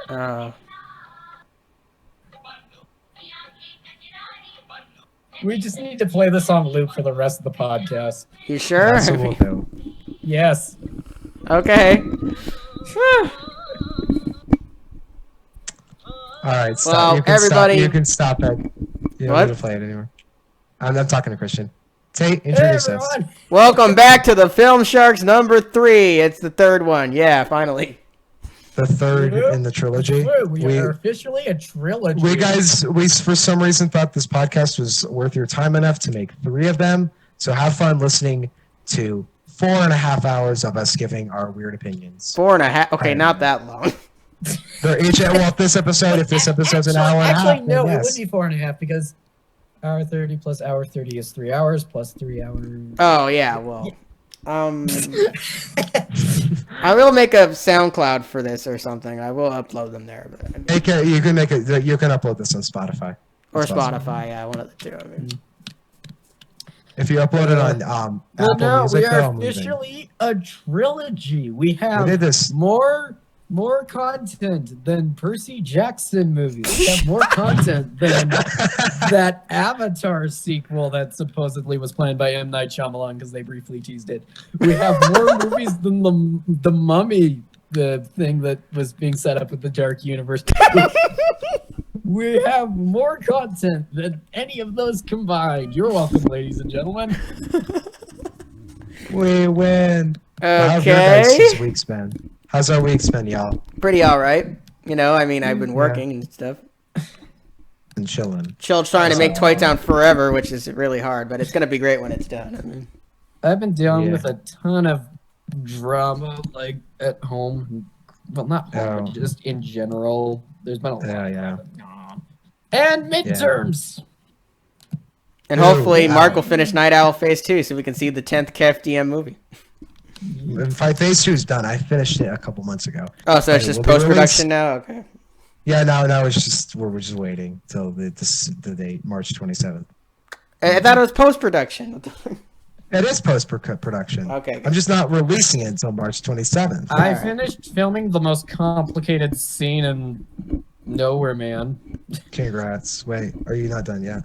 Uh, We just need to play this on loop for the rest of the podcast. you sure? That's what we'll do. Yes. Okay. All right, stop. Well, you can everybody- stop. You can stop it. You don't What? need to play it anymore. I'm talking to Christian. Tate, introduce us. everyone. Welcome back to the Film Sharks number 3. It's the third one. Yeah, finally. The third in the trilogy. We are officially a trilogy. We for some reason thought this podcast was worth your time enough to make 3 of them. So have fun listening to 4.5 hours of us giving our weird opinions. 4.5. Okay, not that long. They're each if this episode's an hour and a half. Actually, no, then it yes. would be 4.5 because hour 30 plus hour 30 is 3 hours plus 3 hours. Oh, yeah, well. I will make a SoundCloud for this or something. I will upload them there. But, You can upload this on Spotify. or That's possible. Spotify, yeah, one of the two. I mean. If you upload it on Well, Apple no, Music, we they're are all moving. officially a trilogy. We We have did this. more content than Percy Jackson movies. We have more content than that Avatar sequel that supposedly was planned by M. Night Shyamalan because they briefly teased it. We have more movies than the Mummy, the thing that was being set up with the Dark Universe. We have more content than any of those combined. You're welcome, ladies and gentlemen. We win. How's your Okay. guys' week's been? How's our week's been, y'all? Pretty alright. You know, I mean, I've been working and stuff. And chilling. Chill's trying to make Toy Town forever, which is really hard, but it's going to be great when it's done. I mean, I've been dealing Yeah. with a ton of drama, like at home. Well, not home, but just in general. There's been a lot. Yeah. And midterms. and Ooh, hopefully wow. Mark will finish Night Owl Phase 2 so we can see the 10th KFDM movie. Phase 2 is done. I finished it a couple months ago. Oh, so it's It just will be post-production now? Okay. Yeah, no, it's just we're just waiting till the date, March 27th. I thought it was post-production. It is post-production. Okay. I'm just not releasing it until March 27th. I Alright. finished filming the most complicated scene in Nowhere Man. Congrats. Wait, are you not done yet?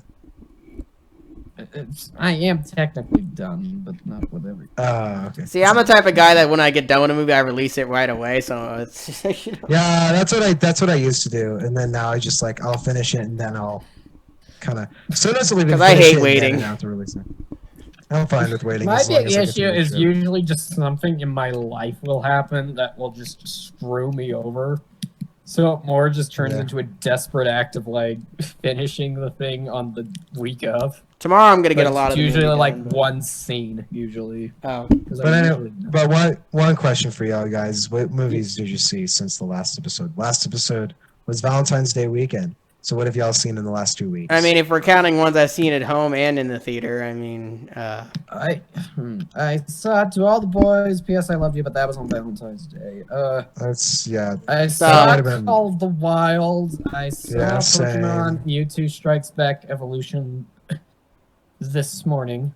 I am technically done, but not with everything. Okay. See, I'm the type of guy that when I get done with a movie, I release it right away. So it's just, you know. Yeah, that's what I used to do, and then now I just like I'll finish it and then I'll kind of. So that's what 'Cause I hate waiting. Have to release it. I'm fine with waiting. My as long big as I get issue to the is trip. usually just something in my life will happen that will just screw me over. So it more just turns into a desperate act of like finishing the thing on the week of. Tomorrow I'm gonna get a But lot it's of the usually movie like done, but- one scene usually. Oh. 'Cause I But usually- one question for y'all guys: what movies did you see since the last episode? Last episode was Valentine's Day weekend. So what have y'all seen in the last 2 weeks? I mean, if we're counting ones I've seen at home and in the theater, I mean, I saw To All the Boys, P.S. I Loved You, but that was on Valentine's Day. that's I That saw might have been- Call of the Wild. I saw Yeah, Pokemon Mewtwo Strikes Back Evolution this morning.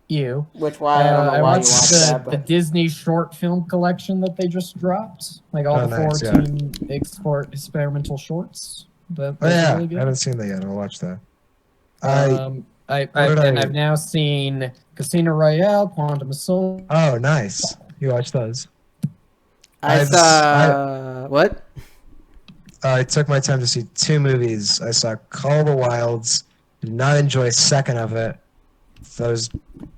You. which why I don't know I why you watched watched that, the but Disney short film collection that they just dropped. Like all Oh, the nice, yeah. 14 experimental shorts. Oh That's yeah, really I good. haven't seen that yet. I'll watch that. I've now seen Casino Royale, Quantum of Solace. Oh, nice. You watch those? I I've- saw what? I took my time to see 2 movies. I saw Call of the Wilds. Did not enjoy a second of it. Thought it was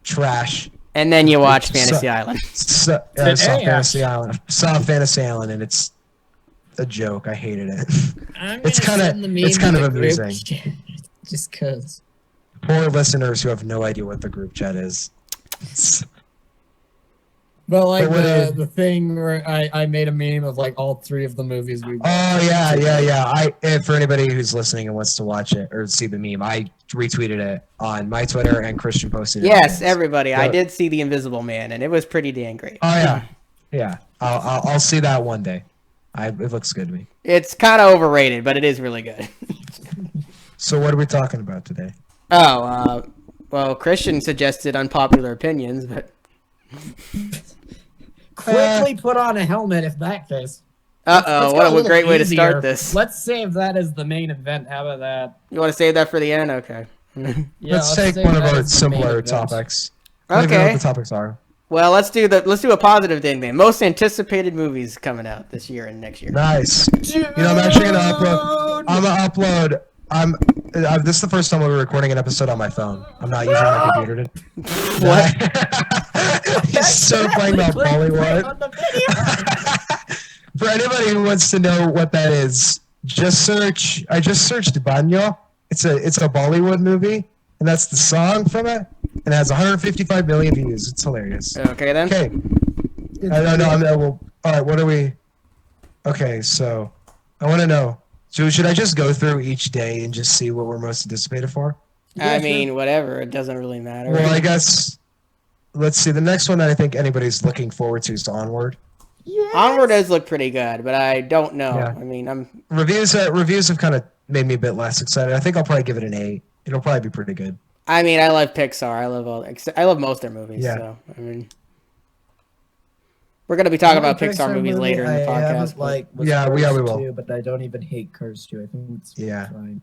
trash. And then you watched So- Fantasy Island. I saw Today, Fantasy Island. Saw Fantasy Island, and it's a joke. I hated it. It's kinda- it's kind of amusing. Just cause. Poor listeners who have no idea what the group chat is. It's- But like But what the thing where I made a meme of like all 3 of the movies we. Oh yeah. And for anybody who's listening and wants to watch it or see the meme, I retweeted it on my Twitter and Christian posted it. Yes, on his. everybody. I But- did see The Invisible Man, and it was pretty dang great. Oh yeah. I'll see that one day. It looks good to me. It's kind of overrated, but it is really good. So what are we talking about today? Oh, well, Christian suggested unpopular opinions, but Quickly put on a helmet if that case. Uh-oh, Let's go what a great way to easier. start this. Let's save that as the main event. How about that? You want to save that for the end? Okay. Yeah, let's take save one of that our as the main simpler event. topics. I don't even know Okay. what the topics are. Well, let's do a positive thing then. Most anticipated movies coming out this year and next year. Nice. Dude! You know, I'm actually gonna upload. I'm gonna upload. This is the first time we're recording an episode on my phone. I'm not using my computer to. What? He's so playing about Bollywood. On the video. For anybody who wants to know what that is, just search. I just searched Banyo. It's a Bollywood movie, and that's the song from it. And it has 155 million views. It's hilarious. Okay then. Okay. I don't know. Well, all right. What are we? Okay, so I want to know. So should I just go through each day and just see what we're most anticipated for? I mean, whatever. It doesn't really matter. Well, I guess. Let's see. The next one that I think anybody's looking forward to is Onward. Yes. Onward does look pretty good, but I don't know. Yeah. I mean, Reviews have kind of made me a bit less excited. I think I'll probably give it an 8. It'll probably be pretty good. I love Pixar. I love most of their movies. Yeah. So I mean, we're gonna be talking about Only Pixar movies later in the I podcast. haven't, was Yeah, we Cars will. 2, but I don't even hate Cars 2. I think it's fine.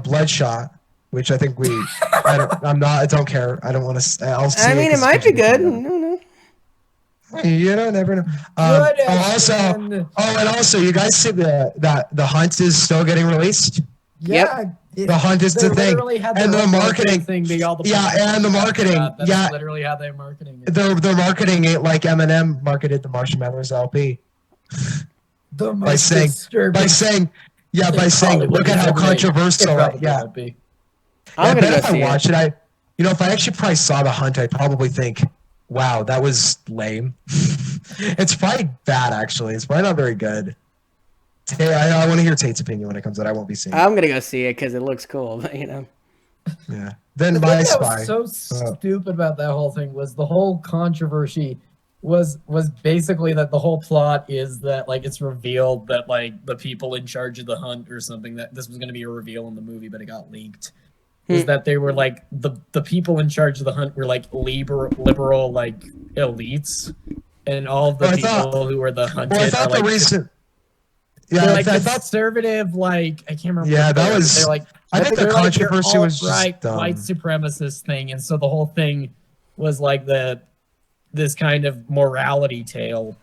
Bloodshot, which I think I don't care. I don't want to. I'll see I mean, it 'cause might be good. pictures No. You know, never know. Good And also, you guys see that the Hunt is still getting released. Yeah, The Hunt is they the thing, literally had and their the own marketing thing be all the and the marketing. That's Yeah, literally how they're marketing it. they're marketing it like Eminem marketed the Marshmallows LP The by most saying disturbing by saying look at how controversial. Yeah, I'm I gonna bet go if see I watch it. it, if I actually probably saw The Hunt, I'd probably think, wow, that was lame. It's probably bad, actually. It's probably not very good. Hey, I want to hear Tate's opinion when it comes out. I won't be seeing it. I'm gonna go see it because it looks cool. But Yeah. Then The My thing that Spy. was so stupid about that whole thing was the whole controversy was basically that the whole plot is that it's revealed that the people in charge of the Hunt or something, that this was going to be a reveal in the movie, but it got leaked. Is that they were the people in charge of the Hunt were liberal elites, and all of the people who were the hunted Well, I thought are the reason. Yeah, they're I thought. conservative, I can't remember. Yeah, what that they are, was- but they're I think the they're controversy your was just alt-right dumb. white supremacist thing, and so the whole thing was this kind of morality tale.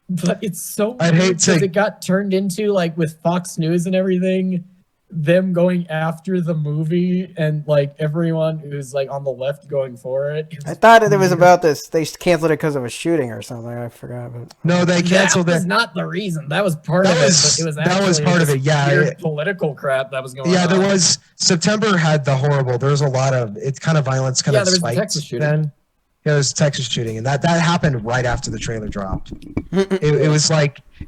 But it's so I'd weird hate to- because it got turned into with Fox News and everything, them going after the movie and everyone who's on the left going for it. I thought it was about this. They canceled it because of a shooting or something. I forgot. But No, they canceled that was it. not the reason. That was part That of was- it. But it was that was actually part of this it, yeah. weird political crap that was going on. Yeah, there was. September had the horrible. There was a lot of. It's kind of violence, kind Yeah, of there was the spiked. Texas shooting. Then, yeah, there was a Texas shooting, and that happened right after the trailer dropped. it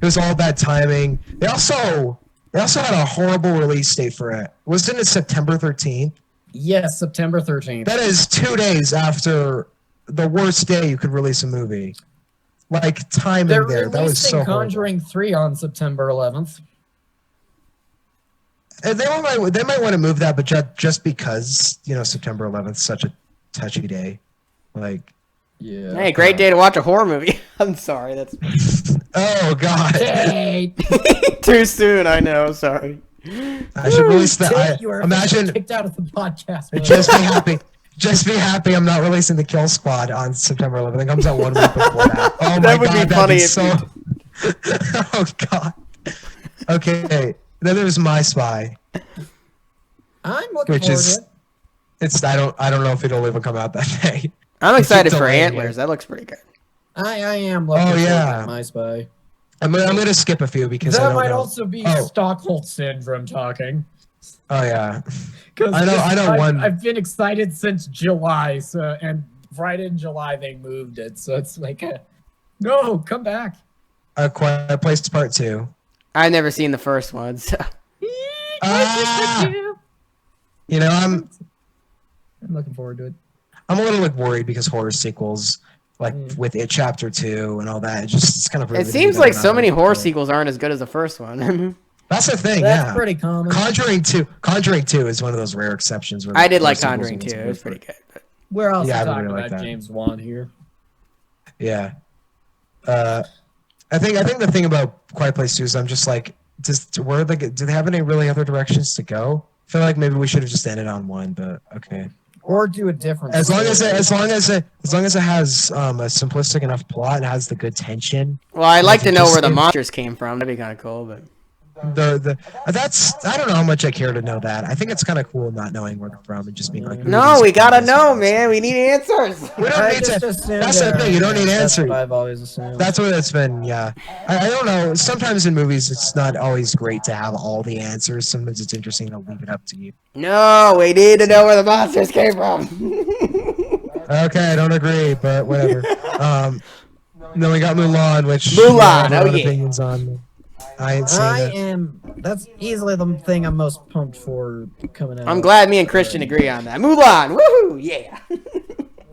was all bad timing. They also had a horrible release date for it. Wasn't it September 13th? Yes, September 13th. That is 2 days after the worst day you could release a movie. Timing They're there, that was so releasing horrible. Conjuring 3 on September 11th. And they might want to move that, but just because September 11th is such a touchy day, Yeah. hey, great day to watch a horror movie. I'm sorry, that's oh god, Hey, too soon. I know. Sorry. I should release that. you are Imagine, kicked out of the podcast. just be happy. Just be happy I'm not releasing the Kill Squad on September 11th. It comes out 1 week before that. Oh That my would be god, that'd funny be if so. Oh god. Okay, then there's My Spy, I'm looking which forward is to it. it's I don't know if it'll even come out that day. I'm excited keep for delaying Antlers. it. That looks pretty good. I am looking forward yeah. to My Spy. I'm gonna skip a few because I That don't might know. also be Oh. Stockholm Syndrome talking. Oh yeah. 'Cause I know one- I've been excited since July, and right in July they moved it, so it's no, come back. A Quiet Place Part 2. I've never seen the first one. So. Ah! I'm looking forward to it. a little worried because horror sequels, with It Chapter 2 and all that, it's kind of. It seems like so many horror sequels aren't as good as the first one. That's the thing. That's pretty common. Conjuring 2 is one of those rare exceptions. Where I did the like sequels Conjuring always 2. good. It was pretty good. But We're also Yeah, I talking really like about that. James Wan here. Yeah. I think the thing about Quiet Place 2 is I'm just like, do they have any really other directions to go? I feel like maybe we should have just ended on one, but okay. Or do a different. As long as story. it has a simplistic enough plot and has the good tension. Well, I'd like to know just where the seems- monsters came from. That'd be kind of cool, but I don't know how much I care to know that. I think it's kind of cool not knowing where they're from and just being like, no, we gotta know, man. We need answers. We don't I need just to. assumed That's the thing. You don't need That's answers. what I've always assumed. That's what it's been. Yeah, I don't know. Sometimes in movies, it's not always great to have all the answers. Sometimes it's interesting to leave it up to you. No, we need to know where the monsters came from. Okay, I don't agree, but whatever. Then we got Mulan, which Mulan, I have a lot of yeah. opinions on. I ain't seen it. That's easily the thing I'm most pumped for coming out. I'm glad me and Christian agree on that. Mulan, woohoo, yeah.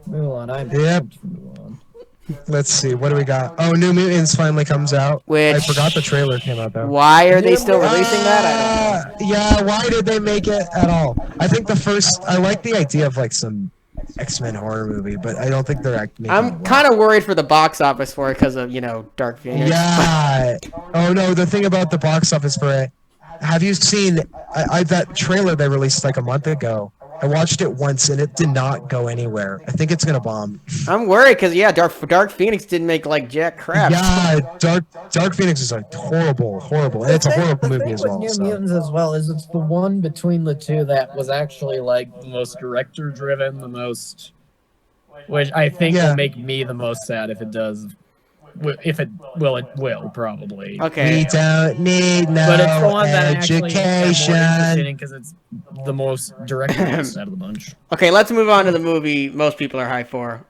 Mulan, I'm Yep. pumped for Mulan. Let's see, what do we got? Oh, New Mutants finally comes out. Which- I forgot the trailer came out though. Why are they still releasing that? I don't know. Yeah, why did they make it at all? I think I like the idea of like some X-Men horror movie, but I don't think they're making I'm kind of worried for the box office for it because of, Dark Phoenix. Yeah. Oh no, the thing about the box office for it. Have you seen that trailer they released like a month ago? I watched it once and it did not go anywhere. I think it's gonna bomb. I'm worried because, Dark Phoenix didn't make, like, jack crap. Yeah, Dark Phoenix is like horrible, and it's a horrible movie as well. New So. Mutants as well is it's the one between the two that was actually like the most director driven, the most, which I think Yeah. will make me the most sad if it does. If it will probably. Okay. We don't need no But it's the one that I actually am more interested education. in because it's the most director out of the bunch. Okay, let's move on to the movie most people are high for.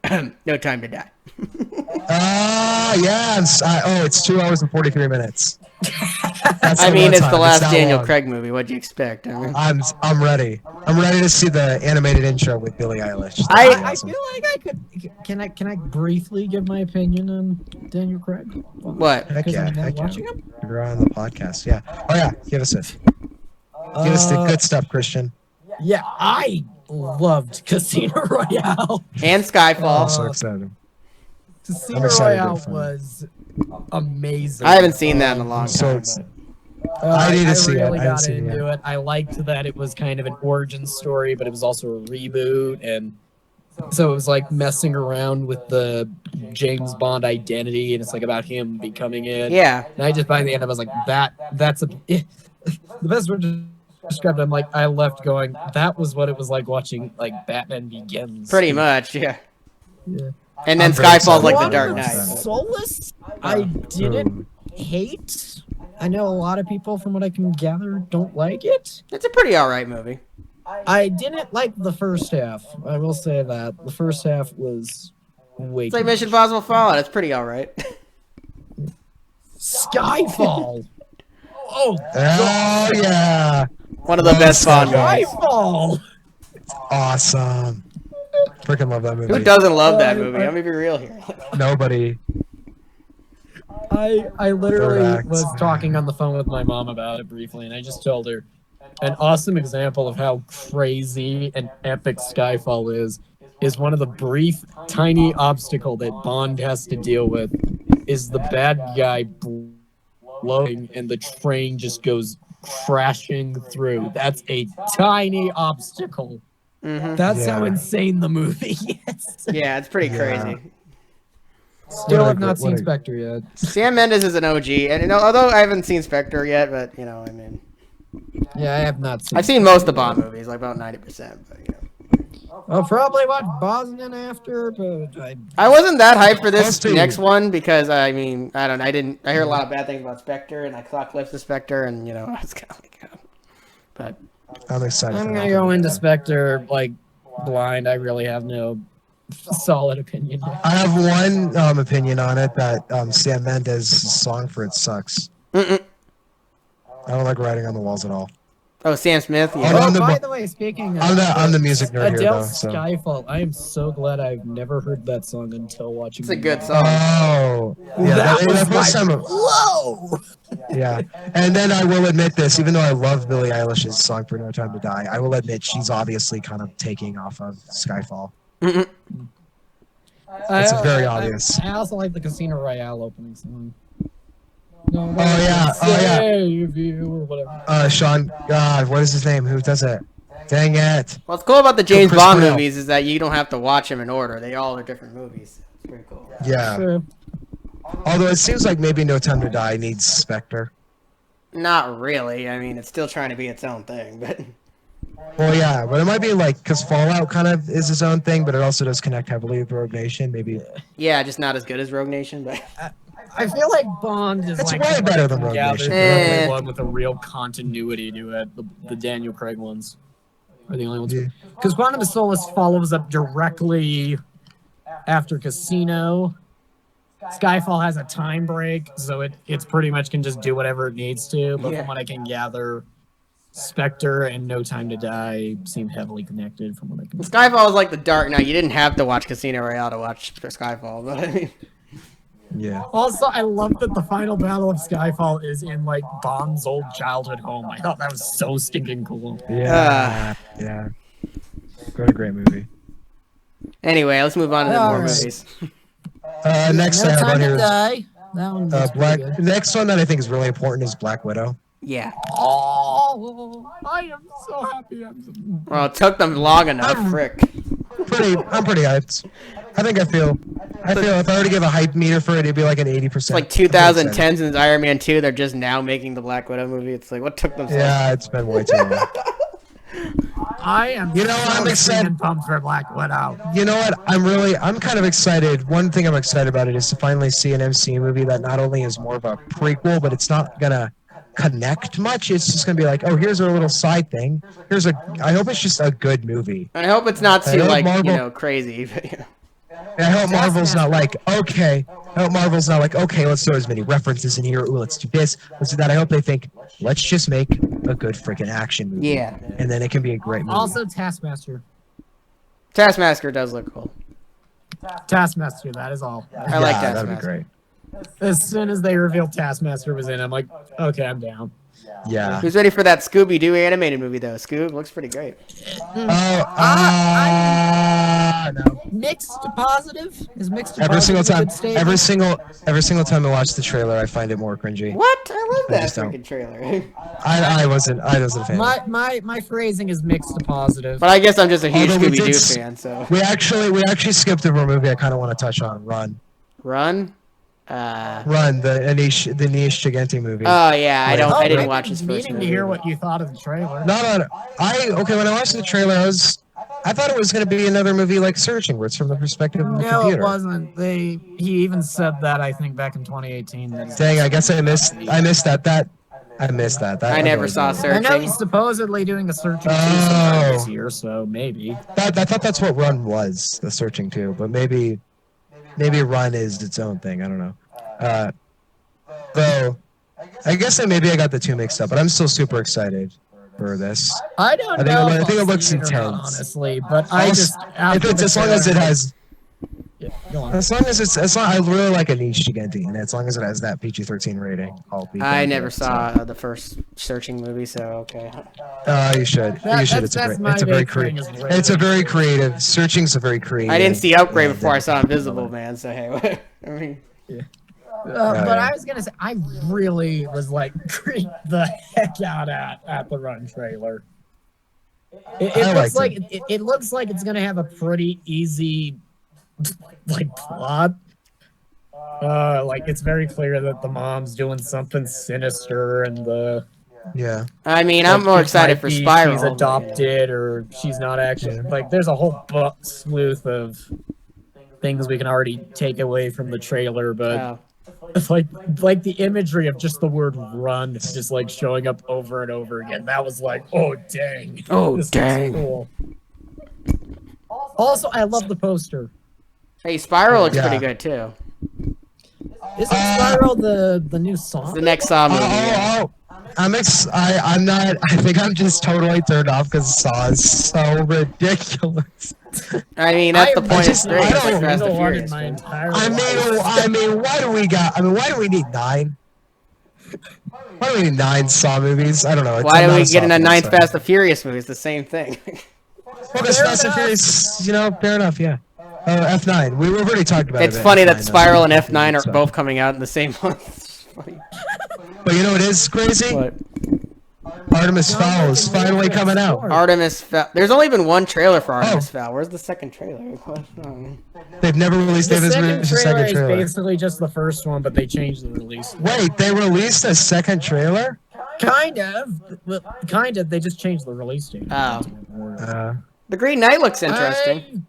No Time to Die. Yeah. It's 2 hours and 43 minutes. That's I the mean, it's runtime. the last that Daniel long. Craig movie. What'd you expect? I mean, I'm ready. I'm ready to see the animated intro with Billie Eilish. I feel like I could. Can I briefly give my opinion on Daniel Craig? what? Heck Because yeah, I'm not heck yeah. watching him. You're on the podcast, yeah. Oh yeah, give us it. Give us the good stuff, Christian. Yeah, I loved Casino Royale. And Skyfall. I'm so excited. Casino I'm excited Royale for it. was amazing. I haven't seen that in a long So time. it's- I need to see it. really I haven't got seen it into it. I liked that it was kind of an origin story, but it was also a reboot, and so it was like messing around with the James Bond identity, and it's like about him becoming it. Yeah. And I just by the end I was like, that's the best word to describe it. I'm like, I left going, that was what it was like watching like Batman Begins. Pretty much, yeah. Yeah. And then I'm very Skyfall's like the excited. Dark One Knight. of Solace, I didn't hate. I know a lot of people, from what I can gather, don't like it. It's a pretty alright movie. I didn't like the first half. I will say that the first half was way. It's like too Mission much. Impossible Fallout. It's pretty alright. Skyfall. Oh, Oh yeah, One of the best Bond movies. Skyfall. awesome. Freaking love that movie. Who doesn't love that movie? Let me be real here. Nobody. I literally Third act. was talking on the phone with my mom about it briefly, and I just told her an awesome example of how crazy and epic Skyfall is one of the brief, tiny obstacle that Bond has to deal with is the bad guy blowing and the train just goes crashing through. That's a tiny obstacle. Hmm. That's Yeah. how insane the movie is. Yeah, it's pretty Yeah. crazy. Still What a have gr- not what seen a- Spectre yet. Sam Mendes is an OG, and although I haven't seen Spectre yet, but I mean, Yeah, I have not seen. I've seen most of the Bond movies, like about 90%. But I'll probably watch Boston after, but I wasn't that hyped for this Let's see. next one because I mean, I don't know, I heard a lot of bad things about Spectre, and I saw clips of Spectre, and I was kind of like, but I'm excited. I'm for gonna that. go into Spectre like blind. I really have no solid opinion. I have one opinion on it that Sam Mendes' song for it sucks. Mm-mm. I don't like writing on the walls at all. Oh, Sam Smith, Oh, yeah. no. Oh, I'm the by mo- the way, speaking of I'm the music nerd here though. Adele's So. Skyfall, I am so glad I've never heard that song until watching. It's a the good movie. song. Oh, yeah. That was that first my time. Whoa! Yeah, and then I will admit this, even though I love Billie Eilish's song for No Time to Die, I will admit she's obviously kind of taking off of Skyfall. Mm-mm. It's very obvious. I also like the Casino Royale opening song. No, Oh yeah, save you or whatever. Sean, God, what is his name? Who does it? Dang it. What's cool about the James Chris Bond Cornell. movies is that you don't have to watch them in order. They all are different movies. It's pretty cool. Yeah. True. Although it seems like maybe No Time to Die needs Spectre. Not really. I mean, it's still trying to be its own thing, but Well, yeah, but it might be like because Fallout kind of is its own thing, but it also does connect heavily with Rogue Nation. Maybe. yeah, just not as good as Rogue Nation. But I feel like Bond is It's like way better than Rogue yeah, Nation. there's the Eh. only one with a real continuity to it. The Daniel Craig ones are the only ones. Yeah. Because Quantum of Solace follows up directly after Casino. Skyfall has a time break, so it's pretty much can just do whatever it needs to. But Yeah. from what I can gather, Spectre and No Time to Die seem heavily connected. From what I can. Skyfall is like the Dark Knight. You didn't have to watch Casino Royale to watch Skyfall, but I mean, Yeah. Also, I love that the final battle of Skyfall is in like Bond's old childhood home. I thought that was so stinking cool. Yeah. Yeah. What a great movie. anyway, let's move on to the more Alright. movies. Next I No have Time on to here is Die. That one. looks Black. pretty good. Next one that I think is really important is Black Widow. Yeah. Oh, I am so happy. Well, it took them long enough. Frick. I'm pretty hyped. I feel if I were to give a hype meter for it, it'd be like an 80%. It's like 2010 since Iron Man 2. They're just now making the Black Widow movie. It's like, what took them so long? Yeah, it's been way too long. I am. You know, so I'm excited. stinking pumped for Black Widow. You know what? I'm kind of excited. One thing I'm excited about it is to finally see an MCU movie that not only is more of a prequel, but it's not gonna connect much. It's just gonna be like, oh, here's our little side thing. I hope it's just a good movie. And I hope it's not I too, hope like, Marvel- crazy. But, yeah. And I hope Marvel's not like, okay. I hope Marvel's not like, okay, let's throw as many references in here. Ooh, let's do this. Let's do that. I hope they think, let's just make a good freaking action movie. Yeah. And then it can be a great movie. Also, Taskmaster. Taskmaster does look cool. Taskmaster. That is all. I like Yeah, that'd be Taskmaster. great. As soon as they revealed Taskmaster was in, I'm like, okay, I'm down. Yeah. Who's ready for that Scooby-Doo animated movie, though? Scoob looks pretty great. No. Mixed to positive is mixed to Every single positive a time, good statement? every single time I watch the trailer, I find it more cringy. What? I love that just don't. freaking trailer. I wasn't a fan. My phrasing is mixed to positive. But I guess I'm just a huge Although we did Scooby-Doo s- fan, so. we actually skipped over a movie I kind of want to touch on. Run, the Anish Gigante movie. Oh yeah, I Oh, didn't I've watch been his first meaning movie. to hear what you thought of the trailer. No. When I watched the trailer, I thought it was going to be another movie like Searching, where it's from the perspective of the No, computer. it wasn't. He even said that I think back in 2018. That Dang, I guess I missed that. I missed that. I never saw I know Searching. he's supposedly doing a Searching 2 Oh. sometime this year, so maybe. I thought that's what Run was, the Searching too. But maybe Run is its own thing. I don't know. Though, I guess that maybe I got the two mixed up, but I'm still super excited for this. I don't I think know. it- I if think it I'll looks see or not, intense. honestly. But I just If it's, as long as it has, Yeah, go on. I really like Anish Gigante, and as long as it has that PG-13 rating, I'll be. I fine never with it, saw the first Searching movie, so okay. You should. That- You should. that's my big thing is rating. It's a very creative. Searching's a very creative. I didn't see Upgrade and, before I saw Invisible Man, so hey, I mean, But I was gonna say I really was like creeped the heck out at the Run trailer. It I looks liked like it looks like it's gonna have a pretty easy like plot. Like it's very clear that the mom's doing something sinister and the Yeah. I mean, I'm like, more it excited might for be Spiral. She's adopted or she's not actually Yeah. like there's a whole sleuth of things we can already take away from the trailer, but Oh. it's like the imagery of just the word "run" just like showing up over and over again. That was like, oh dang, Oh, this looks dang. cool. Also, I love the poster. Hey, Spiral looks Yeah. pretty good too. Isn't Spiral the new song? The next Saw movie. yeah. I'm not. I think I'm just totally turned off because Saw is so ridiculous. I mean, that's the point of just- straight. I It's don't like Fast and Wanted Furious. my man. entire I life. mean, why do we need 9? Why do we need 9 Saw movies? I don't know. Why I'm do not we a get in Saw a fan, ninth so- Fast and Furious movie? It's the same thing. Well, because Fair Fast and enough. Furious, fair enough, yeah. F9. We've already talked about it. It's funny that F9, Spiral and F9 are so. both coming out in the same month. It's funny. But you know what is crazy? What? Artemis Fowl is finally coming out. Artemis Fowl. There's only been one trailer for Artemis Fowl. Where's the second trailer? They've never released The a second second trailer trailer. is basically just the first one, but they changed the release. Wait, they released a second trailer? Kind of. Well, kind of. They just changed the release date. Oh. Uh, The Green Knight looks interesting.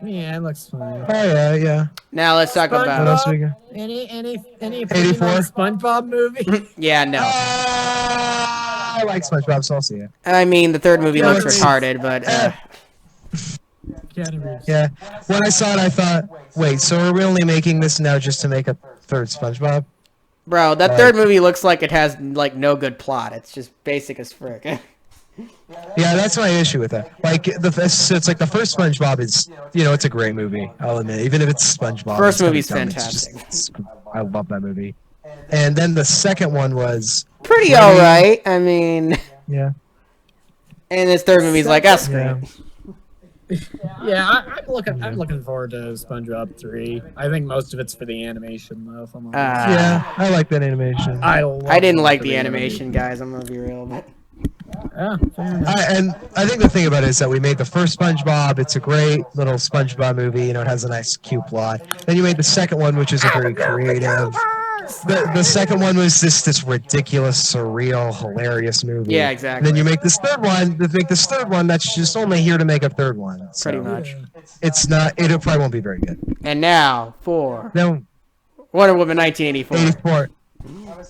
Yeah, it looks fine. oh yeah. Now let's talk What about. else we got? Any opinion 84? on SpongeBob movie? Yeah, no. I like SpongeBob, so I'll see it. I mean, the third movie looks it's- retarded, but Yeah. When I saw it, I thought, wait, so are we only making this now just to make a third SpongeBob? bro, that third movie looks like it has like no good plot. It's just basic as frick. Yeah, that's my issue with it. Like it's like the first SpongeBob is, it's a great movie. I'll admit, even if it's SpongeBob. First it's kinda movie's dumb. fantastic. I love that movie. And then the second one was Pretty alright. I mean, yeah. and this third movie's like, that's Yeah. great. Yeah, I'm looking forward to SpongeBob 3. I think most of it's for the animation, though. If I'm honest. Yeah, I like that animation. I didn't like the animation, guys. I'm gonna be real, but Yeah, fair enough. And I think the thing about it is that we made the first SpongeBob. It's a great little SpongeBob movie. It has a nice, cute plot. Then you made the second one, which is a very creative. The second one was this ridiculous, surreal, hilarious movie. Yeah, exactly. And then you make this third one. That's just only here to make a third one. So pretty much. it's not. It probably won't be very good. And now for No, Wonder Woman 1984. 84.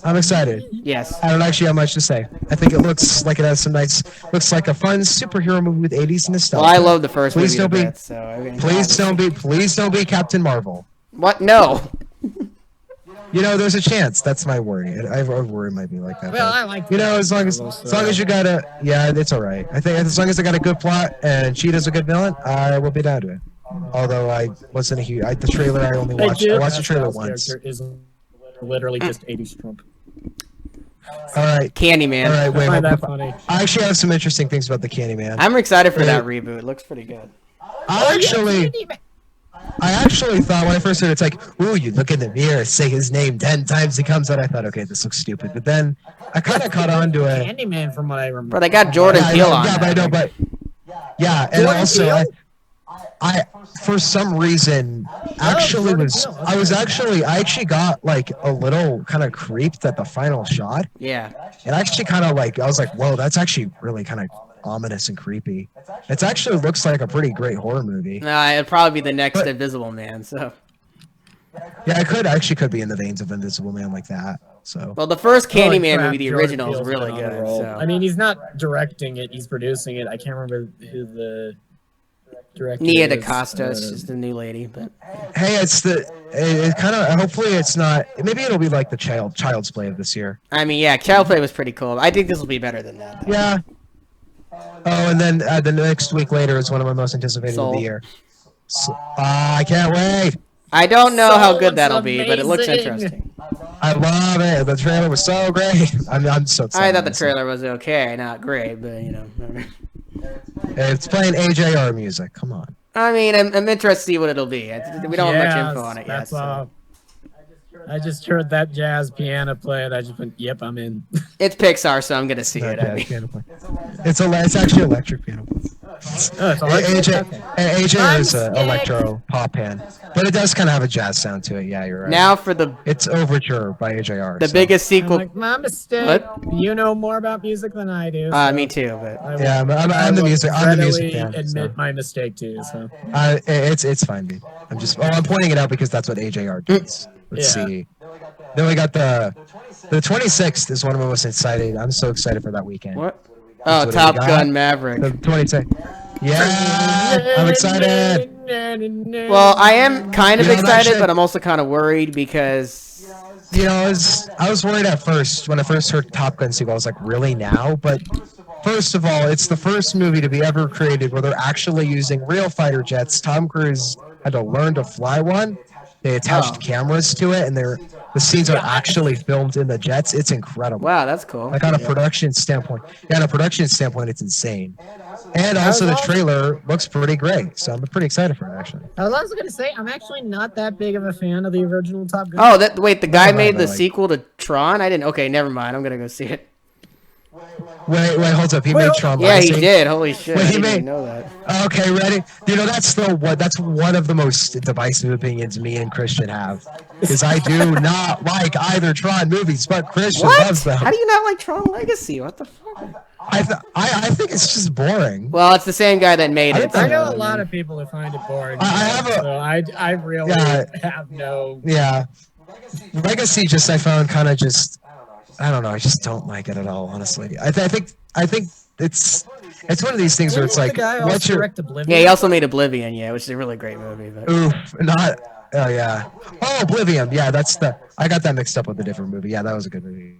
I'm excited. Yes. I don't actually have much to say. I think it looks like it has some looks like a fun superhero movie with 80s nostalgia. Well, I love the first Please movie don't a be- bit, so I mean, Please don't be Captain Marvel. What? No. There's a chance. That's my worry. I worry it might be like that. Well, but, I like. as long as you got it's all right. I think as long as I got a good plot and Cheetah's a good villain, I will be down to it. Although I wasn't a huge. The trailer I only watched. I watched the trailer once. Is literally just 80s Trump. All right. Candyman. All right. Wait. I find that funny. I actually have some interesting things about the Candyman. I'm excited for that reboot. It looks pretty good. I actually thought when I first heard it, it's like, ooh, you look in the mirror, say his name 10 times, he comes out. I thought, okay, this looks stupid. But then I kind of caught on to it. Candyman, from what I remember. But they got Jordan Peele on. Yeah, but I know, but yeah, and Jordan also Peele? I for some reason actually I actually got like a little kind of creeped at the final shot. Yeah. It actually kind of like I was like, whoa, that's actually really kind of ominous and creepy. It actually looks like a pretty great horror movie. It'd probably be the next Invisible Man. So. Yeah, it could be in the veins of Invisible Man like that. So. Well, the first Holy Candyman crap, movie, the Jordan original, is Peele's really been on a good. roll. So. I mean, he's not directing it; he's producing it. I can't remember who the director Nia is. DaCosta is just a new lady, but Hey, it kind of hopefully it's not. Maybe it'll be like the Child's Play of this year. I mean, yeah, Child Play was pretty cool. I think this will be better than that. Though. Yeah. Oh, and then the next week later is one of my most anticipated Soul. of the year. So, I can't wait. I don't know how So good that'll looks be, but it looks amazing. interesting. I love it. The trailer was so great. I'm so excited. I thought the trailer was okay, not great, but It's playing AJR music. Come on. I mean, I'm interested to see what it'll be. We don't have much info on it yet. That's So. I just heard that jazz piano play, and I just went, "Yep, I'm in." It's Pixar, so I'm gonna see it. I mean. Piano play. It's actually electric piano play. Oh, it's electric? AJR is I'm an electro pop band, but it does kind of have a jazz sound to it. Yeah, you're right. Now for the It's Overture by AJR. the so. biggest I'm sequel. like, my mistake. What? You know more about music than I do. So Me too, but I will- Yeah, I I'm the will music. I'm the music readily fan. Admit So. my mistake too. So It's fine, dude. I'm pointing it out because that's what AJR does. Let's Yeah. see. Then we got the 26th is one of my most excited. I'm so excited for that weekend. what? That's Oh, what Top we got. Gun Maverick. The 26th. Yeah, I'm excited. Well, I am kind of Yeah, I'm excited, actually- but I'm also kind of worried because I was worried at first when I first heard Top Gun sequel. I was like, really now? But first of all, it's the first movie to be ever created where they're actually using real fighter jets. Tom Cruise had to learn to fly one. They attached cameras to it, and the scenes are actually filmed in the jets. It's incredible. Wow, that's cool. Like on a production standpoint, it's insane. And also the trailer looks pretty great, so I'm pretty excited for it actually. I was also gonna say I'm actually not that big of a fan of the original Top Gun. Oh, wait, the guy made the sequel to Tron? I didn't. Okay, never mind. I'm gonna go see it. Wait, hold up. He made Tron Yeah, Legacy? he did. Holy shit! Wait, I didn't even know that. Okay, ready? You know that's one of the most divisive opinions me and Christian have, because I do not like either Tron movies, but Christian loves them. How do you not like Tron Legacy? What the fuck? I think it's just boring. Well, it's the same guy that made it. I know a lot of people who find it boring. I really have no. Yeah, Legacy I found kind of just. I don't know. I just don't like it at all, honestly. I think it's one of these things where it's like, what's your? Yeah, he also made Oblivion, which is a really great movie. But... Oof, not. Oh yeah. Oh, Oblivion. Yeah, I got that mixed up with a different movie. Yeah, that was a good movie.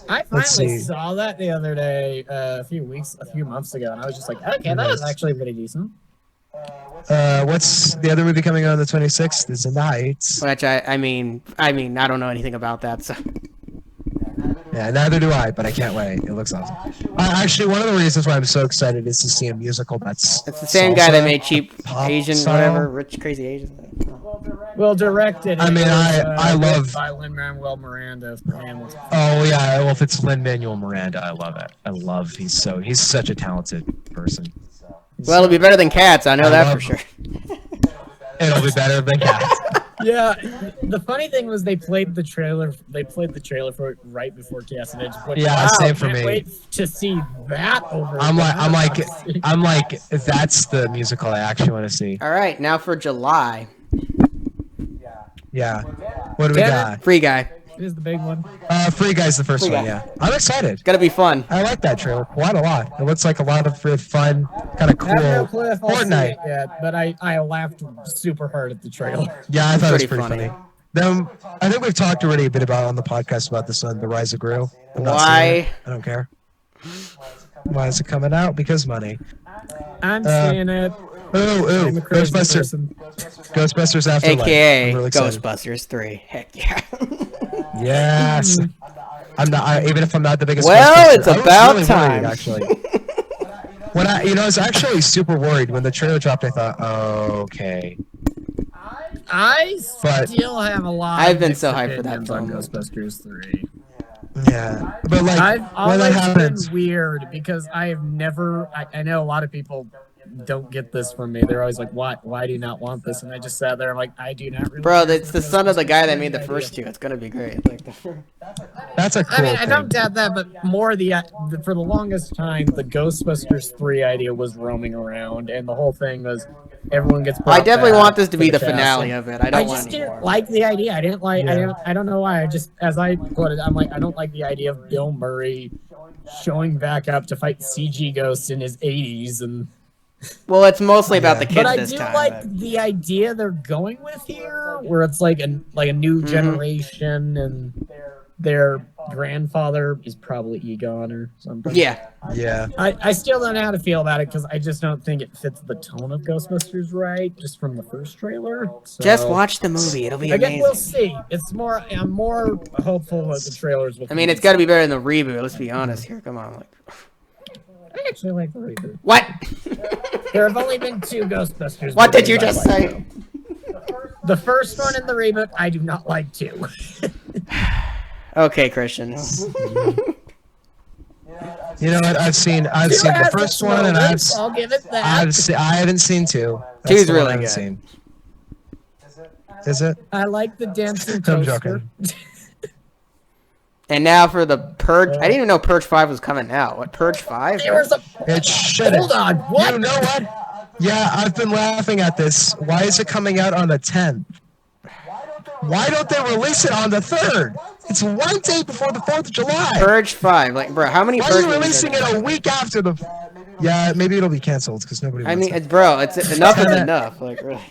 I finally saw that the other day, a few months ago, and I was just like, okay, that was actually pretty decent. What's the other movie coming out on the 26th? Is The Nights. Which I mean, I don't know anything about that, so. Yeah, neither do I, but I can't wait. It looks awesome. Actually, one of the reasons why I'm so excited is to see a musical that's. It's the same guy that made Cheap Asian, whatever, Rich Crazy Asian. Well, directed. I mean, I love. By Lin-Manuel Miranda. Oh yeah, well if it's Lin-Manuel Miranda, I love it. He's such a talented person. Well, it'll be better than Cats. I know that for sure. It'll be better than Cats. Yeah, the funny thing was they played the trailer for it right before Cats and same for me. Wait to see that over. I'm like, that's the musical I actually want to see. All right, now for July. Yeah. What do we got? Free Guy. Is the big one. Free Guy's the first one. Yeah, I'm excited. It's gonna be fun. I like that trailer quite a lot. It looks like a lot of really fun, kind of cool Fortnite. Yeah, but I laughed super hard at the trailer. Yeah, I thought it was pretty funny. Then I think we've talked already a bit about on the podcast about this one, The Rise of Gru. Why? I don't care. Why is it coming out? Because money. I'm seeing it. Ooh, Ghostbusters Afterlife. AKA really Ghostbusters 3. Heck yeah. Yes. I'm not. Even if I'm not the biggest. Well, it's about time. Worried, actually. When I was actually super worried when the trailer dropped. I thought, oh, okay. I still have a lot. I've been so hyped for that on Ghostbusters 3. Yeah, but like I've always been weird because I have never. I know a lot of people don't get this from me. They're always like, why do you not want this? And I just sat there, I'm like, I do not really. Bro, it's the son of the guy that made the first two. It's gonna be great. Like, that's a cool thing. I don't doubt that, but more for the longest time, the Ghostbusters 3 idea was roaming around, and the whole thing was everyone gets. I definitely want this to be the finale of it. I just didn't like the idea. I didn't like. Yeah. I don't know why. I just, as I put it, I'm like, I don't like the idea of Bill Murray showing back up to fight CG ghosts in his 80s and. Well, it's mostly about the kids this time. But I do like the idea they're going with here, where it's like a new generation, and their grandfather is probably Egon or something. Yeah. Yeah. I still don't know how to feel about it because I just don't think it fits the tone of Ghostbusters right, just from the first trailer. So, just watch the movie; it'll be amazing. Again, we'll see. I'm more hopeful that the trailers. I mean, it's got to be better than the reboot. Let's be honest here. Come on, I actually like the reboot. What? There have only been 2 Ghostbusters. What did you just say? The first one in the reboot, I do not like too. Okay, Christian. You know what? I've seen the first one, and I'll give it that. I haven't seen 2. That's 2's really good. Seen. Is it? I like the dancing I'm toaster. joking. And now for the Purge. I didn't even know Purge 5 was coming out. What, Purge 5? It shouldn't. Hold on. What? You know what? Yeah, I've been laughing at this. Why is it coming out on the 10th? Why don't they release it on the 3rd? It's one day before the 4th of July. Purge 5. Like, bro, how many Why are you releasing it a week after the... Yeah, maybe it'll be canceled because nobody wants it. Bro, it's enough is enough. Like, really.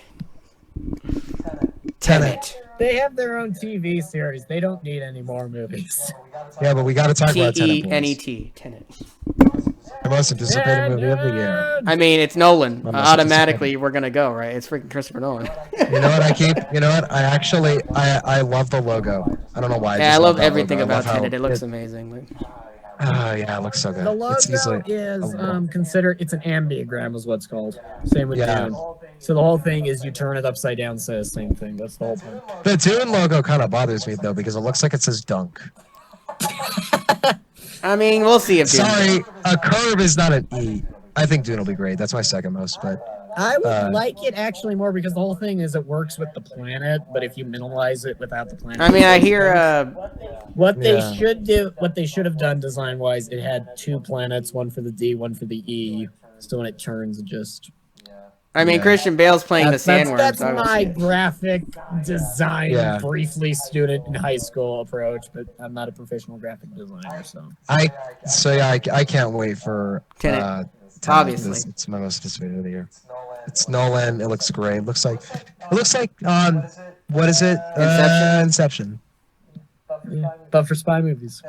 Tenet. They have their own TV series. They don't need any more movies. Yeah, but we got to talk about Tenet. Tenet. Tenet. The most anticipated movie of the year. I mean, it's Nolan. My most Automatically, we're gonna go, right? It's freaking Christopher Nolan. You know what? You know what? I love the logo. I don't know why. Yeah, I just love that everything logo. I about love how Tenet. It looks amazing. Like, Oh yeah, it looks so good. The logo It's easily is considered it's an ambiogram is what's called. Same with Yeah. Dune. So the whole thing is you turn it upside down, says the same thing. That's the whole point. the Dune logo kind of bothers me though because it looks like it says dunk. I mean, we'll see if. Sorry, a curve is not an E. I think Dune will be great. That's my second most, but I would like it actually more because the whole thing is it works with the planet, but if you minimalize it without the planet. I mean, I hear. What they Yeah. should do, what they should have done design wise, it had 2 planets, one for the D, one for the E. So when it turns, it just. I mean, Yeah. Christian Bale's playing the sandworms. That's I will my see it. graphic design, Yeah. briefly student in high school approach, but I'm not a professional graphic designer, so. I can't wait for Tenet. Tenet. Obviously. It's my most anticipated of the year. It's Nolan. It looks great. It looks like what is it? Inception. Yeah. But for spy movies.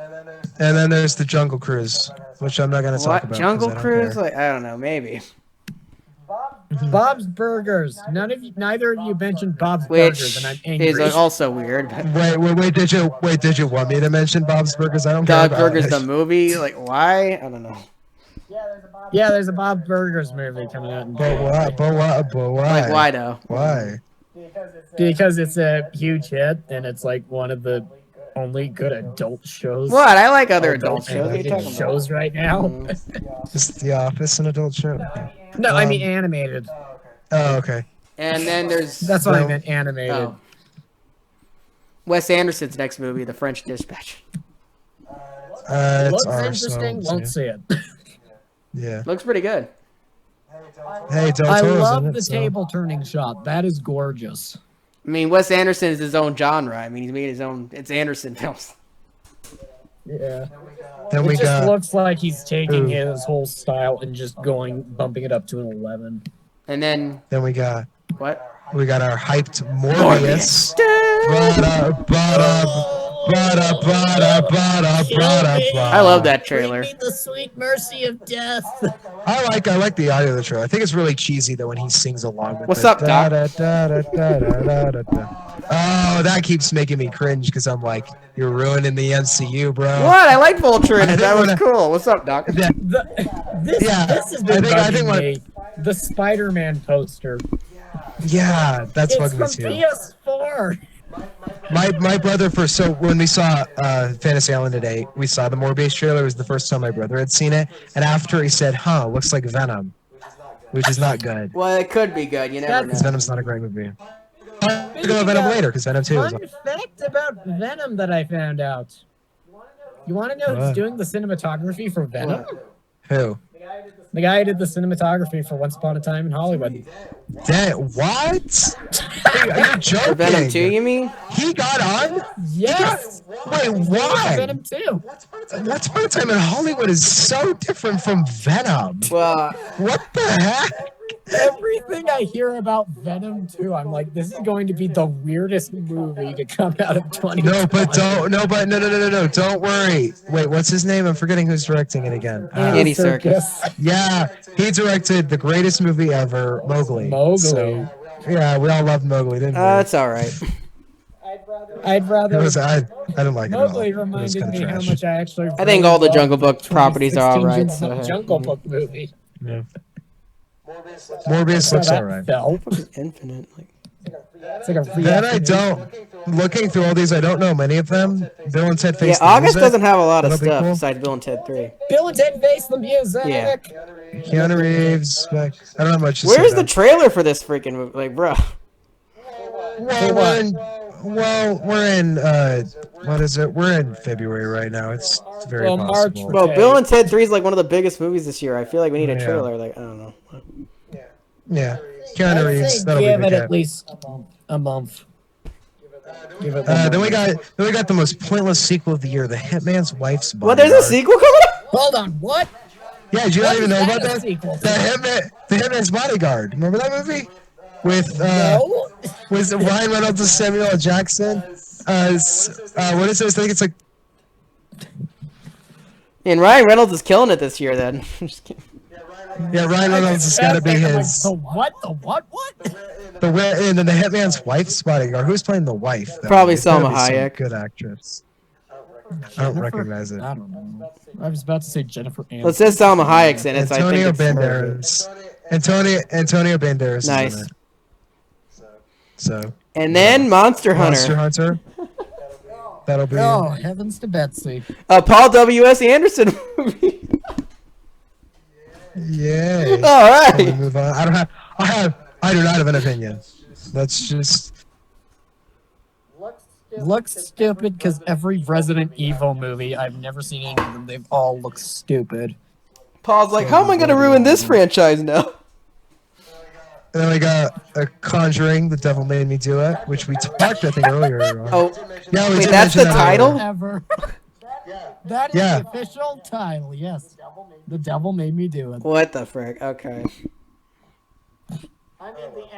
And then there's the Jungle Cruise, which I'm not gonna talk What? about. 'cause Jungle I don't Cruise? care. Like, I don't know. Maybe. Bob's Burgers. Neither of you mentioned Bob's Which Burgers, and I'm angry. is also weird. But Wait! Did you want me to mention Bob's Burgers? I don't care Dog about Burgers, it. the movie. Like, why? I don't know. Yeah, there's a Bob's Burgers movie coming out. But why? Like, why though? Why? Because it's a huge hit, and it's like one of the only good adult shows. What? I like other adult shows. What are you animated talking about? shows right now. Just The Office, an adult show. No, I mean animated. Oh, okay. And then there's That's what I meant, animated. oh. Wes Anderson's next movie, The French Dispatch. It's Looks our interesting, songs, won't see it. Yeah. Looks pretty good. Hey, Del I Toro's love in it, the so- table turning shot. That is gorgeous. I mean, Wes Anderson is his own genre. I mean, he's made his own. It's Anderson films. Yeah. Then It we just got looks like he's taking his whole style and just bumping it up to an 11. And then what? we got our hyped Morbius. I love that trailer. Bring me the sweet mercy of death. I like the audio of the trailer. I think it's really cheesy though when he sings along with What's it. up, Doc? Oh, that keeps making me cringe because I'm like, you're ruining the MCU, bro. What? I like Voltron. I think That was when I- cool. What's up, Doc? Yeah, This has been I think bugging me. The Spider-Man poster. yeah, that's It's bugging from me too. PS4. My brother so when we saw Fantasy Island today, we saw the Morbius trailer. It was the first time my brother had seen it, and after he said, "Huh, looks like Venom," which is not good. Well, it could be good. You never Because know. Venom's not a great movie. We'll go with Venom later because Venom 2 is. Fun fact about Venom that I found out. You want to know who's What? doing the cinematography for Venom? Who? The guy who did the cinematography for Once Upon a Time in Hollywood. What? Hey, are you For joking? Venom 2, you mean? He got on? Yes! Wait, why? Venom 2. Once Upon a Time in Hollywood is so different from Venom. Well, What the heck? Everything I hear about Venom 2, I'm like, this is going to be the weirdest movie to come out of 2020. No, don't worry. Wait, what's his name? I'm forgetting who's directing it again. Andy Serkis. Yeah, he directed the greatest movie ever, Mowgli. Mowgli. So, yeah, we all loved Mowgli, didn't we? it's all right. I'd It rather. was, I didn't like it at all. Mowgli It was reminded kind me of how trash. much I actually. I think all the loved Jungle Book properties are all right. 2016 So, Jungle Book movie. Yeah. Morbius looks How that alright. felt. Infinite. Like, It's like a Then I don't. Looking through all these, I don't know many of them. Bill and Ted Face yeah, the August Music. doesn't have a lot of That'll be stuff cool. besides Bill and Ted 3. Bill and Ted Face the Music. Yeah. Keanu Reeves. I don't know much to Where's say the about- trailer for this freaking movie? Like, bro. We're in what is it? We're in February right now. It's very Well, March possible. Well, Okay. Bill and Ted 3 is like one of the biggest movies this year. I feel like we need a Yeah. trailer. Like, I don't know. Yeah, Keanu I'd Reeves. say That'll be give the it cap. at least a month. Give it Then we got the most pointless sequel of the year, The Hitman's Wife's Bodyguard. What? There's a sequel coming up? Hold on, what? Yeah, did you What not even is know that about a that? sequel to? The Hitman's Bodyguard. Remember that movie? With No. was it Ryan Reynolds and Samuel L. Jackson? What is it? I think it's like And Ryan Reynolds is killing it this year. Then. Just kidding. Yeah, Ryan Reynolds has got to be his. The what? The what? What? And then the Hitman's wife's bodyguard. Who's playing the wife? Though? Probably It's gotta Salma be some Hayek. Good actress. I don't recognize it. I don't know. I was about to say Jennifer Aniston. Well, it says Salma Hayek's in it, so I think Antonio it's Banderas. Antonio Banderas. Is Nice. in it. So. And then Monster Monster Hunter. Hunter. That'll be. Oh, heavens to Betsy. A Paul W.S. Anderson movie. Yay. All We right. move on. I do not have an opinion. That's just. Looks stupid because every Resident Evil movie, I've never seen any of them. They've all looked stupid. Paul's like, how am I going to ruin this franchise now? And then we got a Conjuring, The Devil Made Me Do It, which we talked, I think, earlier. On. Oh, Yeah, we wait, did that's mention the that title? earlier. Ever. That is Yeah. the official title, yes. The Devil Made Me Do It. what the frick? Okay.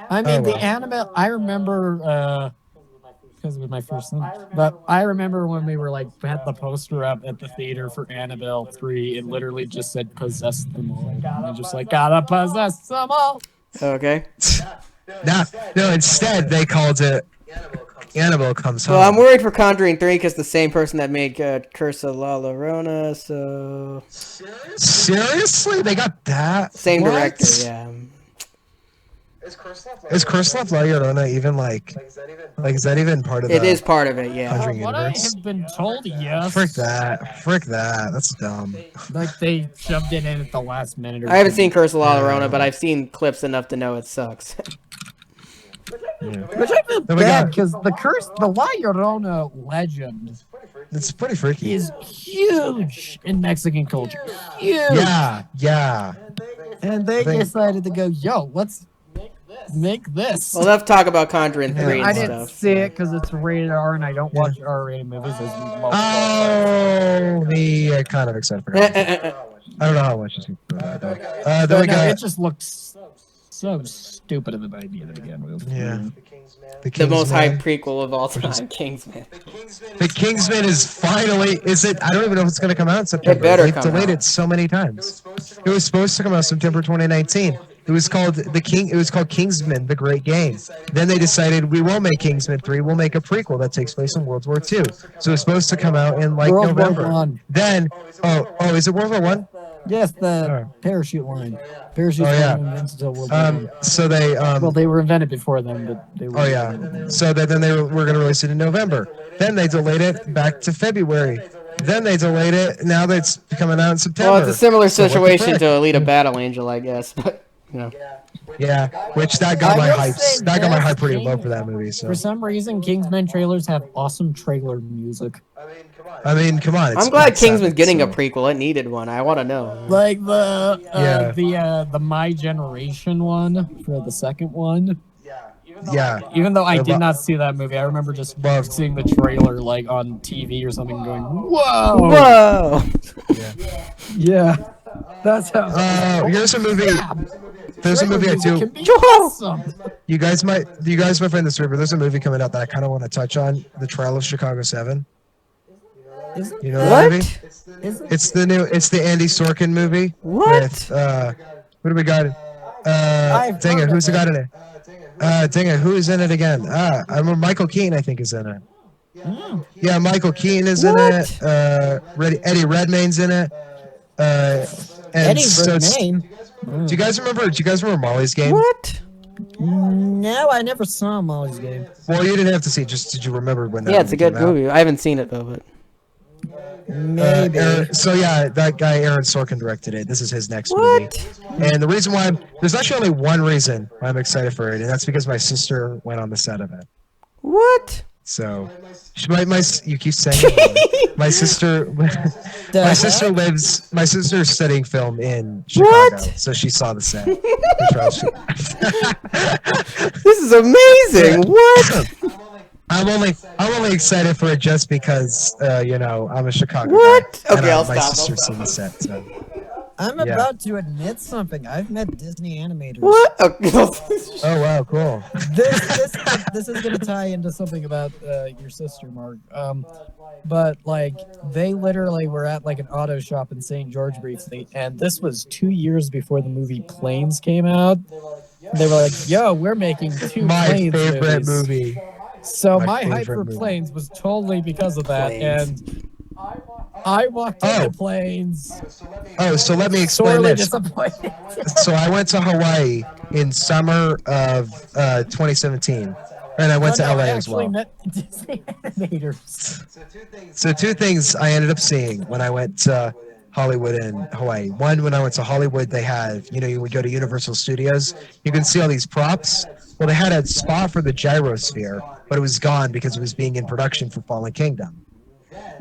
I mean, the well. anime, I remember, because it was my first one, but I remember when we were like, had the poster up at the theater for Annabelle 3, it literally just said, possess them all. And I just like, gotta possess them all. Okay. No, instead, they called it Annabelle Comes Home. Well, I'm worried for Conjuring 3 because the same person that made Curse of La Llorona, so... Seriously? They got that? Same What? director, yeah. Is Curse of La Llorona even like is that even part of It the is part of it, yeah. Conjuring What I universe? have been told, yes. Frick that. That's dumb. Like they shoved it in at the last minute. Or I haven't seen something. Curse of La Llorona, but I've seen clips enough to know it sucks. Yeah. Which I feel Then we bad got- because the La Llorona legend It's pretty freaky. is huge in Mexican culture. Huge. Yeah. And they Think- decided to go, yo, let's make this. Well, enough talk about Conjuring 3 I and didn't stuff. see it because it's rated R and I don't watch R-rated movies. As most Oh, me kind of excited for it. I don't know how much it's going to be. Then but we no, got it just looks so stupid of an idea to begin with. yeah. The most Kingsman. hyped prequel of all time, Kingsman. The Kingsman is finally. Is it? I don't even know if it's going to come out in September. better They've come delayed out. it so many times. It was supposed to come out September 2019. It was called It was called Kingsman: The Great Game. Then they decided we won't make Kingsman 3. We'll make a prequel that takes place in World War II. So it's supposed to come out in like World War November. One. Then is it World War One? Yes, the Oh. parachute line. Parachute Oh, yeah. line invented until World War One. So they Well, they were invented before then, but they were. Oh yeah. So then they were going to release it in November. Then they delayed it back to February. Then they delayed it. Now that it's coming out in September. Well, it's a similar So what the situation frick? to Alita Battle Angel, I guess. But, you know. Yeah, which that got I my will hype. say That got my this, hype pretty low King- for that movie. So For some reason, Kingsman trailers have awesome trailer music. I mean, come on. It's I'm glad Pet Kingsman's Sematary, getting a so- prequel. It needed one. I want to know. Like Yeah. the My Generation one for the second one. Yeah. Even though I The did lo- not see that movie, I remember just Well- seeing the trailer like on TV or something, going, "Whoa, Whoa! yeah, that's how." Here's a movie. There's a movie I Trailer do. music can be awesome. You guys might find this weird, but there's a movie coming out that I kind of want to touch on. The Trial of Chicago 7. Is it? You know that What? movie? Is it? It's the Andy Sorkin movie. What? With, what do we got? I've Dang it, heard who's the of guy in it? Dang it, who is in it again? I remember Michael Keaton, I think, is in it. Mm. Yeah, Michael Keaton is in it. Eddie Redmayne's in it. And Eddie so it's- Redmayne. Do you guys remember Molly's Game? What? No, I never saw Molly's Game. Well, you didn't have to see it. Just did you remember when that Yeah, it's a good came out? movie. I haven't seen it though, but Maybe. So yeah, that guy Aaron Sorkin directed it. This is his next what? movie. And the reason why there's actually only one reason why I'm excited for it, and that's because my sister went on the set of it. What? So, you keep saying it. My sister, my sister's studying film in Chicago, What? so she saw the set. This is amazing. What? I'm only excited for it just because, I'm a Chicago What? guy. Okay, and, I'll my stop. sister's seen the set. So. I'm Yeah. about to admit something. I've met Disney animators. What? Oh wow, cool. This is gonna tie into something about your sister, Mark. But like they literally were at like an auto shop in St. George briefly, and this was 2 years before the movie Planes came out. They were like, "Yo, we're making two My Planes favorite movies." movie. So My my hype favorite for movie. Planes was totally because of that, Planes. and I walked Oh. into Planes. Oh, so let me explain Sorely this. disappointed. So I went to Hawaii in summer of 2017, and I went to LA I as actually well. met Disney animators. So two things I ended up seeing when I went to Hollywood and Hawaii. One, when I went to Hollywood, they had, you would go to Universal Studios, you can see all these props. Well, they had a spot for the gyrosphere, but it was gone because it was being in production for Fallen Kingdom.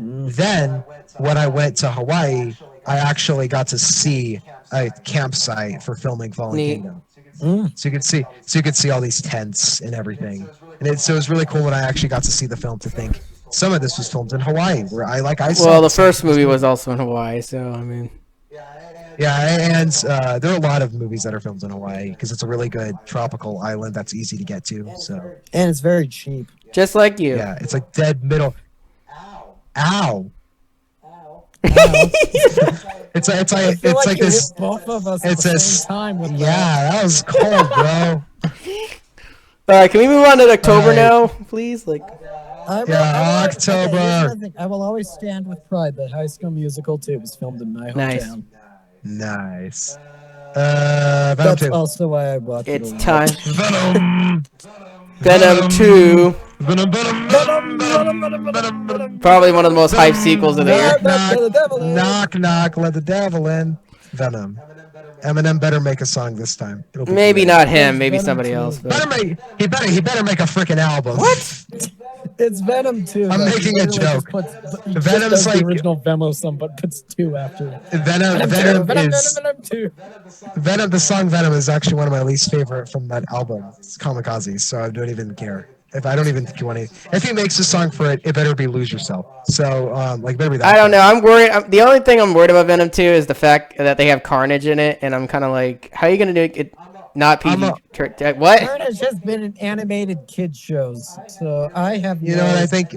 Then, when I went to Hawaii, I actually got to see a campsite for filming Fallen Neat. Kingdom. So you could see all these tents and everything, and so it was really cool when I actually got to see the film. To think some of this was filmed in Hawaii, where I saw. Well, the first movie was also in Hawaii, so I mean. Yeah, and there are a lot of movies that are filmed in Hawaii because it's a really good tropical island that's easy to get to. So And it's very cheap. Just like you. yeah, it's like dead middle. Ow! It's like I feel it's like you this. hit both of us It's at the a same time with that. Yeah, that was cold, bro. Alright, can we move on to October Alright. now, please? Like, I will, Yeah, here's October. another thing. I will always stand with pride that High School Musical 2 was filmed in my Nice. hometown. Nice. Venom That's 2. also why I watched it's it. a lot. time. Venom. Venom 2. Venom. Probably one of the most hyped sequels of the year. Knock, knock. Let the devil in. Venom. Eminem better make a song this time. It'll be Maybe great. not him, maybe Venom somebody 2. else. Better But... make. He better make a freaking album. What? It's Venom 2. I'm though. making He a literally joke. He just Venom's does like- the original Vemo song, but puts 2 after it. Venom Venom is 2. Venom. The song Venom is actually one of my least favorite from that album. It's Kamikaze, so I don't even care. If I don't even think you want to. If he makes a song for it, it better be Lose Yourself. So better be that. I don't know. I'm worried. The only thing I'm worried about Venom 2 is the fact that they have Carnage in it, and I'm kind of like, how are you going to do it not PG? What? Carnage has been in animated kids shows, so I have You know what I think?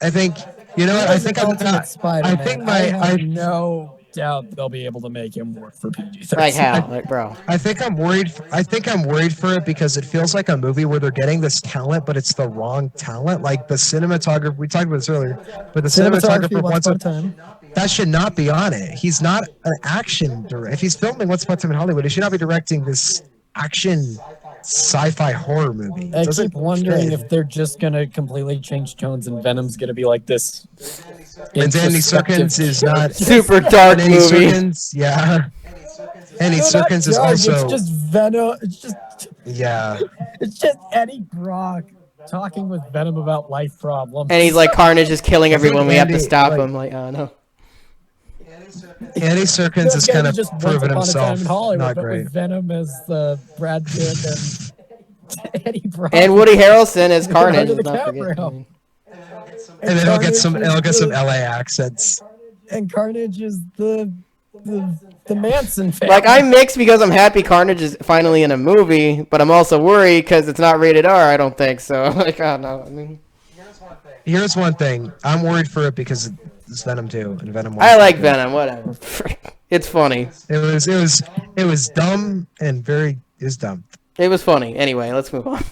I think you know what I think. I'm Ultimate not. Spider-Man. I think I my have I, no doubt they'll be able to make him work for PG-13. Like how? Like, bro. I think I'm worried. I think I'm worried for it because it feels like a movie where they're getting this talent, but it's the wrong talent. Like the cinematographer. We talked about this earlier, but the cinematographer Once wants Upon a Time. that should not be on it. He's not an action director. If he's filming Once Upon a Time in Hollywood, he should not be directing this action sci-fi horror movie. It I doesn't keep wondering fit. if they're just gonna completely change tones and Venom's gonna be like this. And Andy Serkins is not Super dark Andy movie. Serkins, yeah. Andy No, not Serkins is dark, also It's just Venom. yeah. It's just Eddie Brock talking with Venom about life problems. And he's like, Carnage is killing everyone. We have to Andy, stop like- him. Like, oh no. Andy Serkins has kind of just Once proven Upon a Time himself in Hollywood, not but great. with Venom as Brad Pitt and Eddie Brock. And Woody Harrelson as Carnage. Under the let's not forget. camera. I mean, And then he'll get some Carnage LA accents. and Carnage is the Manson family. Like, I'm mixed because I'm happy Carnage is finally in a movie, but I'm also worried because it's not rated R, I don't think. So, like, I don't know. I mean, Here's one thing. I'm worried for it because it's Venom 2 and Venom 1. I like Venom, whatever. It's funny. It was dumb and it was dumb. It was funny. Anyway, let's move on.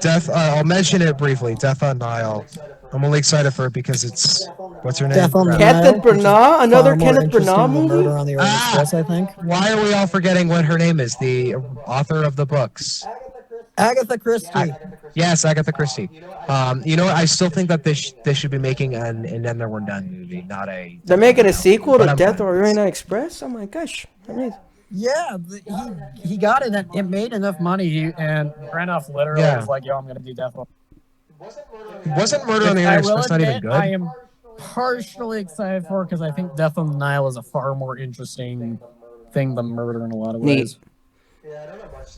Death. I'll mention it briefly. Death on Nile. I'm only excited for it because it's what's her name? Death on the Crap. Nile, Kenneth which is Branagh? Another far more Kenneth interesting Branagh than movie? Murder on the Orient Express, I think. Why are we all forgetting what her name is? The author of the books. Agatha Christie. Yes, Agatha Christie. You know what? I still think that they should be making an and then we're done movie, not a. They're making a sequel But to I'm Death fine. on the Orient Express? Oh my gosh. Amazing. Yeah, he got it. It made enough money, and Branagh literally Yeah. was like, "Yo, I'm gonna do Death on." Wasn't Murder on the Orient Express not even good? I am partially excited for it because I think Death on the Nile is a far more interesting thing than Murder in a lot of Neat. ways.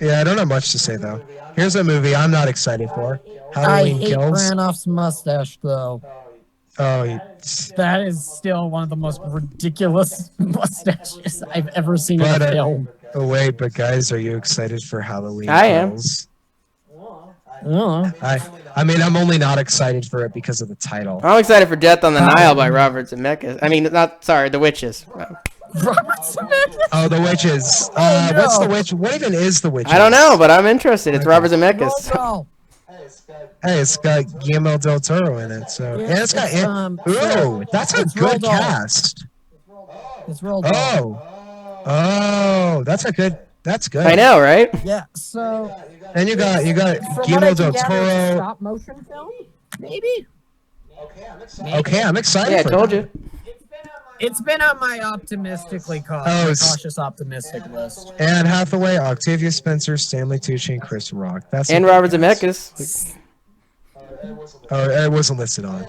Yeah, I don't have much to say though. Here's a movie I'm not excited for. I Halloween hate Kills. Branoff's mustache though. Oh, That is still one of the most ridiculous mustaches I've ever seen in a film. oh wait, but guys, are you excited for Halloween I am. Kills? Oh. I mean, I'm only not excited for it because of the title. I'm excited for Death on the Nile by Robert Zemeckis. I mean, The Witches. Robert Zemeckis? Oh, The Witches. Oh, no. What's The Witch? What even is The Witches? I don't know, but I'm interested. It's Robert Zemeckis. Roll. Hey, it's got Guillermo del Toro in it, so Yeah, and it's got. Ooh, that's a it's good Roald Dahl. cast. It's Roald Dahl. Oh, that's a good. That's good. I know, right? Yeah, so And you got from what Guillermo I del can gather, it's a Toro. stop motion film? Maybe? Okay, I'm excited. Yeah, I for told that. you. It's been on my it's- cautious optimistic list. Anne Hathaway, Octavia Spencer, Stanley Tucci, and Chris Rock. That's And a good Robert cast. Zemeckis. Oh, it wasn't listed on.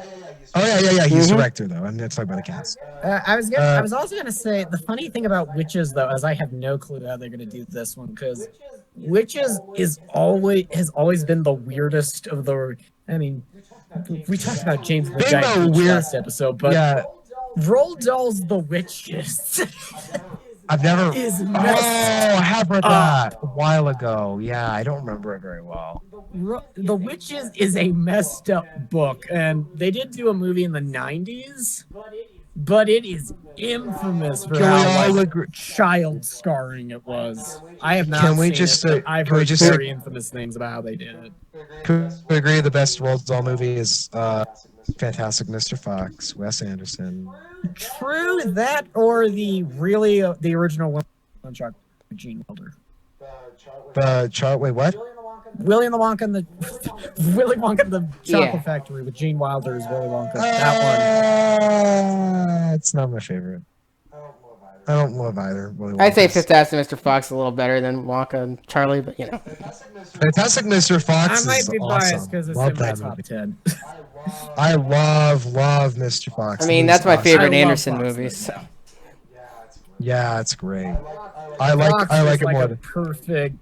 Oh yeah. He's Mhm. director though. I'm not talking about a cast. I was also gonna say the funny thing about Witches though is I have no clue how they're gonna do this one because Witches has always been the weirdest of the. I mean, we talked about James the Being Giant the Peach weird- last episode, but Yeah, Roald Dahl's The Witches. I've never. Is Oh, messed I have read up. that a while ago. Yeah, I don't remember it very well. The Witches is a messed up book, and they did do a movie in the 90s, but it is infamous for Can we how all like, agree- child scarring it was. I have not Can we seen just, it, but I've can we heard just- very infamous things about how they did it. Could we agree the best Roald Dahl movie is Fantastic Mr. Fox, Wes Anderson. True that, or the original one shot with Gene Wilder. Wait, what? Willy Wonka and the Chocolate Yeah. Factory with Gene Wilder as Willy Wonka. That It's not my favorite. I don't love either. Willy I'd say Wonka's. Fantastic Mr. Fox is a little better than Wonka and Charlie, but you know. Fantastic Mr. one. Fox I might is be awesome. biased because it's Love in my that top movie. 10. I love Mr. Fox. I mean, That that's my movie's awesome. favorite I love Anderson Fox movie. movies. So. Yeah, it's great. I like Fox it is more like a than. perfect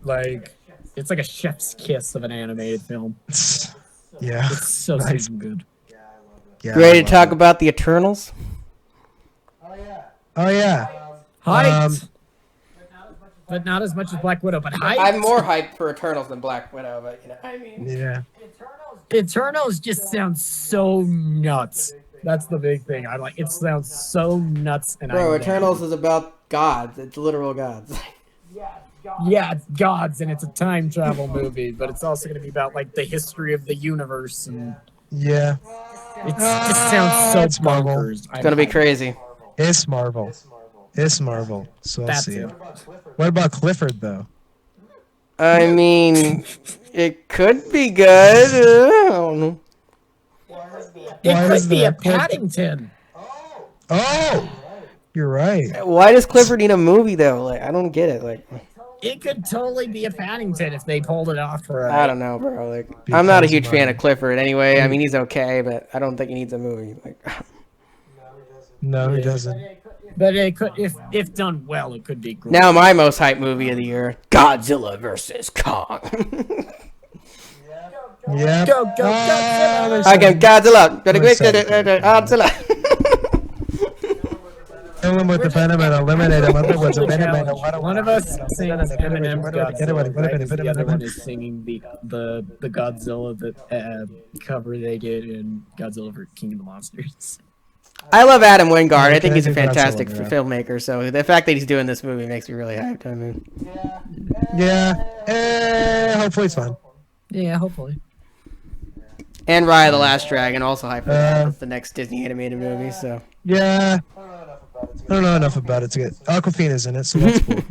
it's like a chef's kiss of an animated film. Yeah. It's so Nice. super good. Yeah, You ready I to talk love about the Eternals? it. Oh yeah. Hyped, but not as much as Black Widow. But hyped. I'm more hyped for Eternals than Black Widow, but you know, I mean. Yeah. Eternals just sounds so nuts. That's the big thing. I like it. Sounds so nuts. And Bro, I'm Eternals is about gods. It's literal gods. Yeah, it's gods and it's a time travel movie, but it's also going to be about like the history of the universe and Yeah. it just sounds so It's Marvel. bonkers. It's gonna be crazy. It's Marvel. It's Marvel. So I'll That's see it. it. What about Clifford though? I mean, it could be good. I don't know. It Why could is be a that Clifford? Paddington. Oh, you're right. Why does Clifford need a movie though? Like, I don't get it. Like, It could totally be a Paddington if they pulled it off for I a don't know, bro. Like, I'm not a Because huge fan money. of Clifford anyway. I mean, he's okay, but I don't think he needs a movie. Like, No, he doesn't. But it could, if done well, it could be great. now my most hyped movie of the year: Godzilla versus Kong. Yeah. Go, Godzilla! I can Godzilla. Godzilla. Kill him with the venom and eliminate him. Otherwise, a venom and a One of us sings Eminem's Godzilla, right? Get The other one is singing the Godzilla cover they did in Godzilla for King of the Monsters. I love Adam Wingard. I think Okay, he's a Godzilla, fantastic yeah. filmmaker. So the fact that he's doing this movie makes me really hyped. I mean, Yeah. Hopefully it's fun. Yeah, hopefully. and Raya the Last Dragon also hyped. Uh, That's the next Disney animated movie. So Yeah. I don't know enough about it to get. Awkwafina's in it, so that's cool.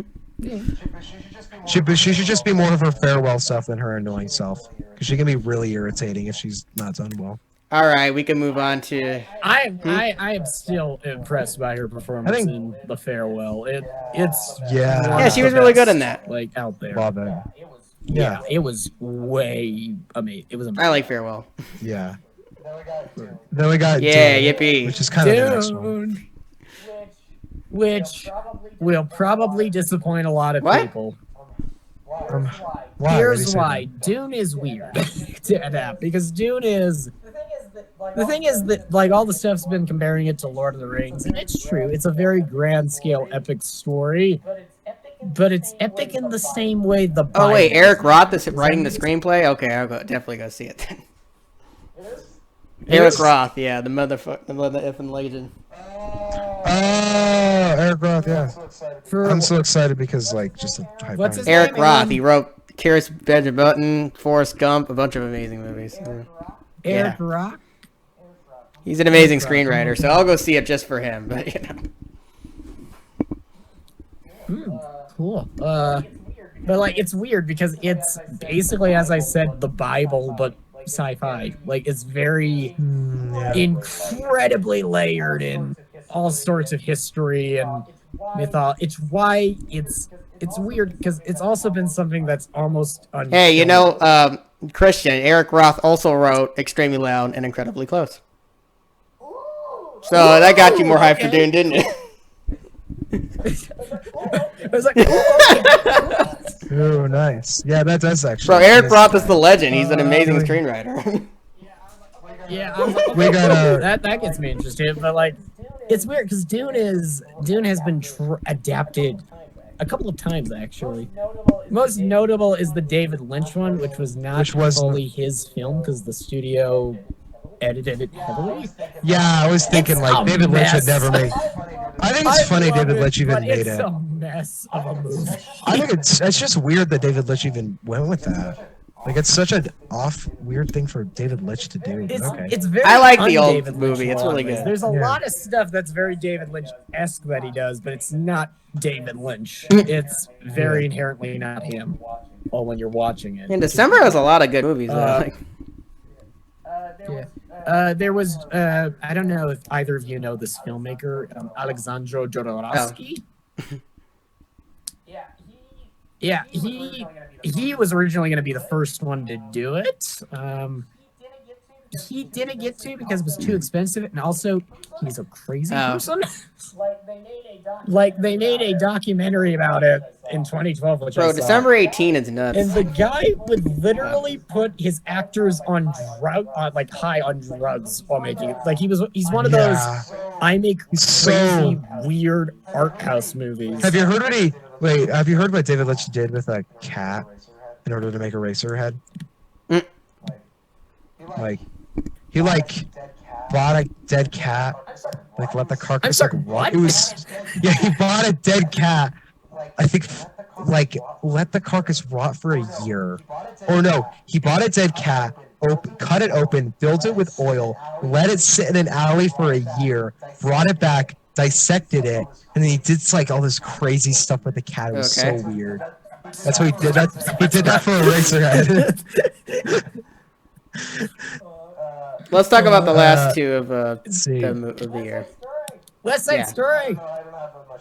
She should just be more of her farewell self than her annoying self. Because she can be really irritating if she's not done well. all right, we can move on to. I am still impressed by her performance I think- in The Farewell. It's Yeah. one Yeah, of she the was really good best, in that. Like out there. Love it. Yeah, it was way amazing. It was amazing. I like Farewell. Yeah. Then we got Yeah, Dune, yippee. which is kind of the next one. Dune, which will probably disappoint a lot of What? people. Why? What do you Here's say why. that? Dune is weird to adapt because Dune is The thing is that like all the stuff's been comparing it to Lord of the Rings, and it's true. It's a very grand scale epic story, but it's epic in the same way the Bible. Oh wait, Eric Roth is writing the screenplay. Okay, I'll definitely go see it then. Eric Roth, yeah, the mother effing legend. Oh, Eric Roth, yeah. I'm so excited because like just the hype. What's his Eric name Roth, again? he wrote Curious Benjamin Button, Forrest Gump, a bunch of amazing movies. Eric Rock. He's an amazing screenwriter, so I'll go see it just for him. But Cool. But like it's weird because it's basically, as I said, the Bible, but sci-fi. Like it's very incredibly layered in all sorts of history and mythology. It's why it's weird because it's also been something that's almost hey, you know, Christian, Eric Roth also wrote Extremely Loud and Incredibly Close. So that got you more hyped for Dune, didn't it? I was like, Oh, nice. Yeah, that does actually. Bro, Eric Roth is the legend. He's an amazing screenwriter. yeah, I was like, We got that gets me interested. But like, it's weird because Dune has been adapted a couple of times actually. Most notable is the David Lynch one, which was not fully his film because the studio edited it heavily. Yeah, I was thinking It's like a David Lynch would mess. never make. I think it's funny love David it, Lynch even but made it's it. a mess of a movie. I think it's just weird that David Lynch even went with that. Like it's such an weird thing for David Lynch to do. But okay. It's very I like the old un-David Lynch movie. in a It's lot of really ways. good. There's a Yeah. lot of stuff that's very David Lynch-esque that he does, but it's not David Lynch. It's very inherently not him. Well, when you're watching it. And December has a lot of good movies. There was I don't know if either of you know this filmmaker, Alexandro Jodorowsky. Yeah, he was originally going to be the first one to do it. He didn't get to because it was too expensive, and also he's a crazy person. Like they made a documentary about it in 2012, which I Bro, saw. December 18 is nuts. And the guy would literally put his actors on like high on drugs while making it. Like he's one of those I make crazy weird art house movies. Have you heard what David Lynch did with a cat in order to make a racer head? Like he bought a dead cat, like let the carcass what? It was he bought a dead cat. I think like let the carcass rot for a year. Or no, he bought a dead cat, cut it open, filled it with oil, let it sit in an alley for a year, brought it back, dissected it, and then he did like all this crazy stuff with the cat. It was so weird. That's what he did. He did that for a racer head. Let's talk about the last two of the year. West Side Story.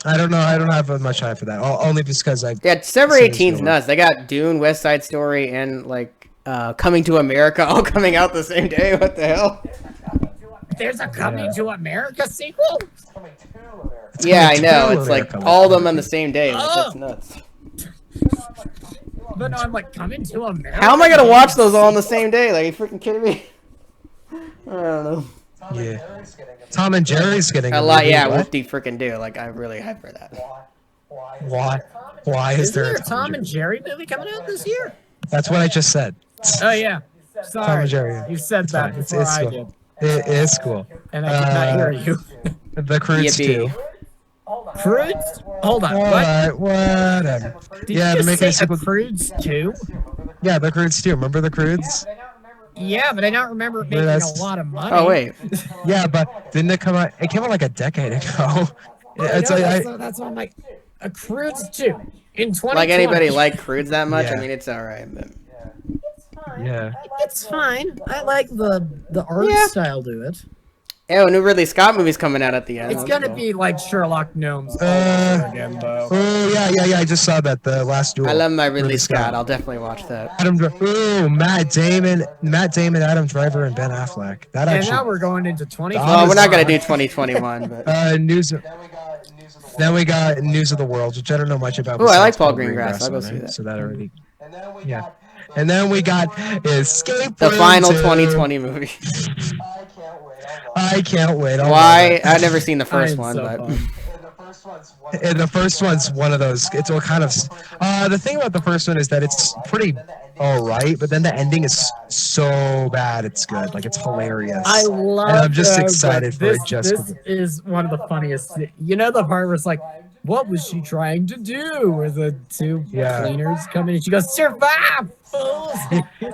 I don't know. I don't have much hype for that. Only because I. Yeah, December 18's nuts. They got Dune, West Side Story, and like Coming to America all coming out the same day. What the hell? There's a Coming to America sequel? Yeah, I know. It's like all of them on the same day. Like, that's nuts. But no, I'm like, Coming to America? How am I gonna watch those all on the same day? Like, are you freaking kidding me? I don't know. Yeah. Tom and Jerry's getting a lot. Yeah, whoop-de freaking do. Like, I'm really hyped for that. Why is there a Tom and Jerry movie coming out this year? That's what I just said. Oh yeah. Sorry. Tom and Jerry. You said that before I did. It is cool. And I did not hear you. The Croods too. Croods? Hold on. Whatever. Did you just say Croods too? Yeah, the Croods too. Remember the Croods? Yeah, but I don't remember it making a lot of money. Oh wait. Yeah, but didn't it come out? It came out like a decade ago. That's what I'm like. A Croods 2 in 2020. Like anybody like Croods that much? Yeah. I mean, it's alright. But... Yeah. It's fine. I like the art style to it. Oh, new Ridley Scott movie's coming out at the end. It's gonna be like Sherlock Gnomes again, though. Oh yeah. I just saw that the last duel. I love my Ridley Scott. I'll definitely watch that. Matt Damon, Adam Driver, and Ben Affleck. That and actually. now we're going into 2020. Oh, we're not gonna do 2021, but. News. Then we got News of the World, which I don't know much about. Oh, I like Paul Greengrass. I'll go see that. So that already. And then we got Escape the Room final 2. 2020 movie. I can't wait. Why? I've never seen the first I'm one, so but bummed. And the first one's one of those. It's all kind of. The thing about the first one is that it's pretty all right, but then the ending is so bad. It's good. Like it's hilarious. I love. And I'm just but excited for this, it. Just this is one of the funniest. You know the part where it's like, what was she trying to do? Where the two cleaners come in and she goes, survive, fools.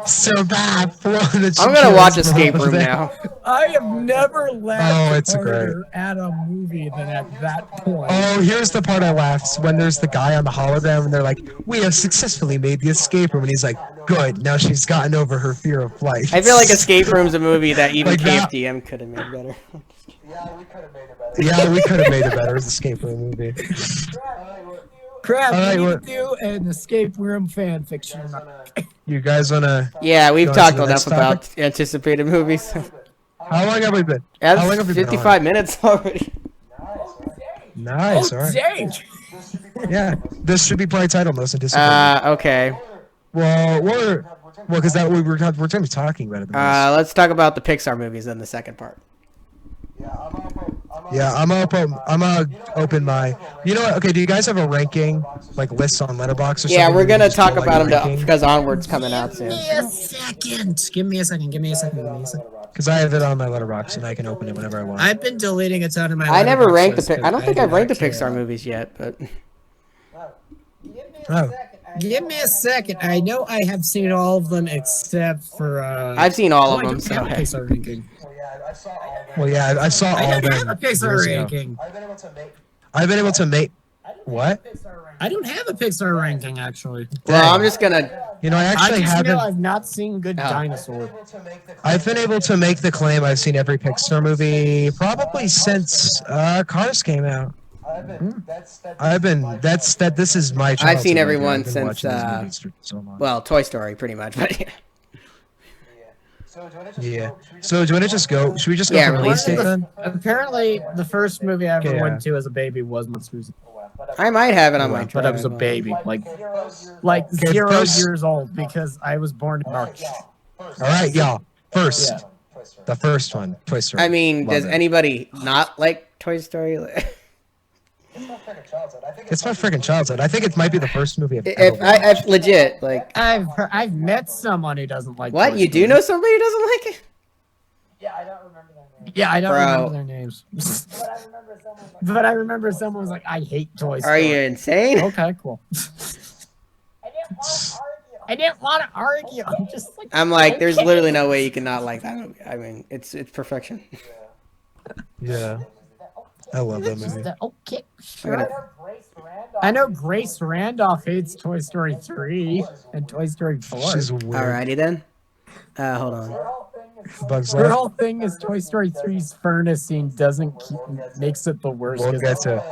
so bad. I'm gonna watch Escape Room now. I have never laughed it's harder at a movie than at that point. Oh, here's the part I laughed when there's the guy on the hologram and they're like, "We have successfully made the escape room," and he's like, "Good, now she's gotten over her fear of flight." I feel like Escape Room's a movie that even Like that- KFDM could have made better. Yeah, we could have made it better. It was an escape room movie. Crap, All right, we need what- to do an escape room fan fiction. You guys wanna? Yeah, we've Go on to talked the enough next about topic? anticipated movies. How long have we been? How long That's have we been 55 minutes already. Nice. All right. Dang! Yeah, this should be probably titled most anticipated. Okay. Well, because that we're going to be talking about it. The most. Let's talk about the Pixar movies in the second part. Yeah, I'm gonna open my. You know what? Okay, do you guys have a ranking like list on Letterboxd or something? Yeah, we're where you gonna just talk put, like, about a them ranking? because Onward's coming out soon. Give me a second. Give me a second. Because I have it on my Letterboxd and I can open it whenever I want. I've been deleting a ton of my. I never Letterboxd ranked lists the. I don't think do I've ranked the not care. Pixar movies yet, but Oh, Give me a second. I know I have seen all of them except for. I've seen all of I them. don't So have a hey. Pixar ranking. well, yeah, I saw I all of don't have them. a Pixar years ago. ranking. I've been able to make. What? I don't have a Pixar ranking actually. Well, I'm just gonna. You know, I actually just know haven't. I've not seen Good Oh. Dinosaur. I've been able to make the claim I've seen every Pixar movie probably since Cars came out. This is my childhood. I've seen every right here. one I've been since, watching these movies for so long. Well, Toy Story, pretty much. But yeah. Yeah. So do you want to just go? Should we just go Yeah, from release release date it. then? Apparently, the first movie I ever Yeah. went to as a baby was Monsters. I might have it on my. But I was a drive. baby, like Okay, 0 first- years old, because I was born in March. All right, y'all. First, Yeah. the first one, Toy Story. I mean, Love does it. anybody not like Toy Story? It's my freaking childhood. I think it might be the first movie I've ever If watched. I legit like, I've met someone who doesn't like. what Toy you do Story. know somebody who doesn't like it? Yeah, I don't Bro. remember their names. But I remember someone was like, "I hate Toy Story." Are you insane? Okay, cool. I didn't want to argue. I'm just like. I'm like, there's okay. literally no way you can not like that movie. I mean, it's perfection. Yeah, I love that movie. Okay, I sure. gotta- I know Grace Randolph hates Toy Story 3 and Toy Story 4. She's weird. Alrighty then. Hold on. Bugs Her Life. whole thing is Toy Story 3's furnace scene makes it the worst. We'll 'cause get to it.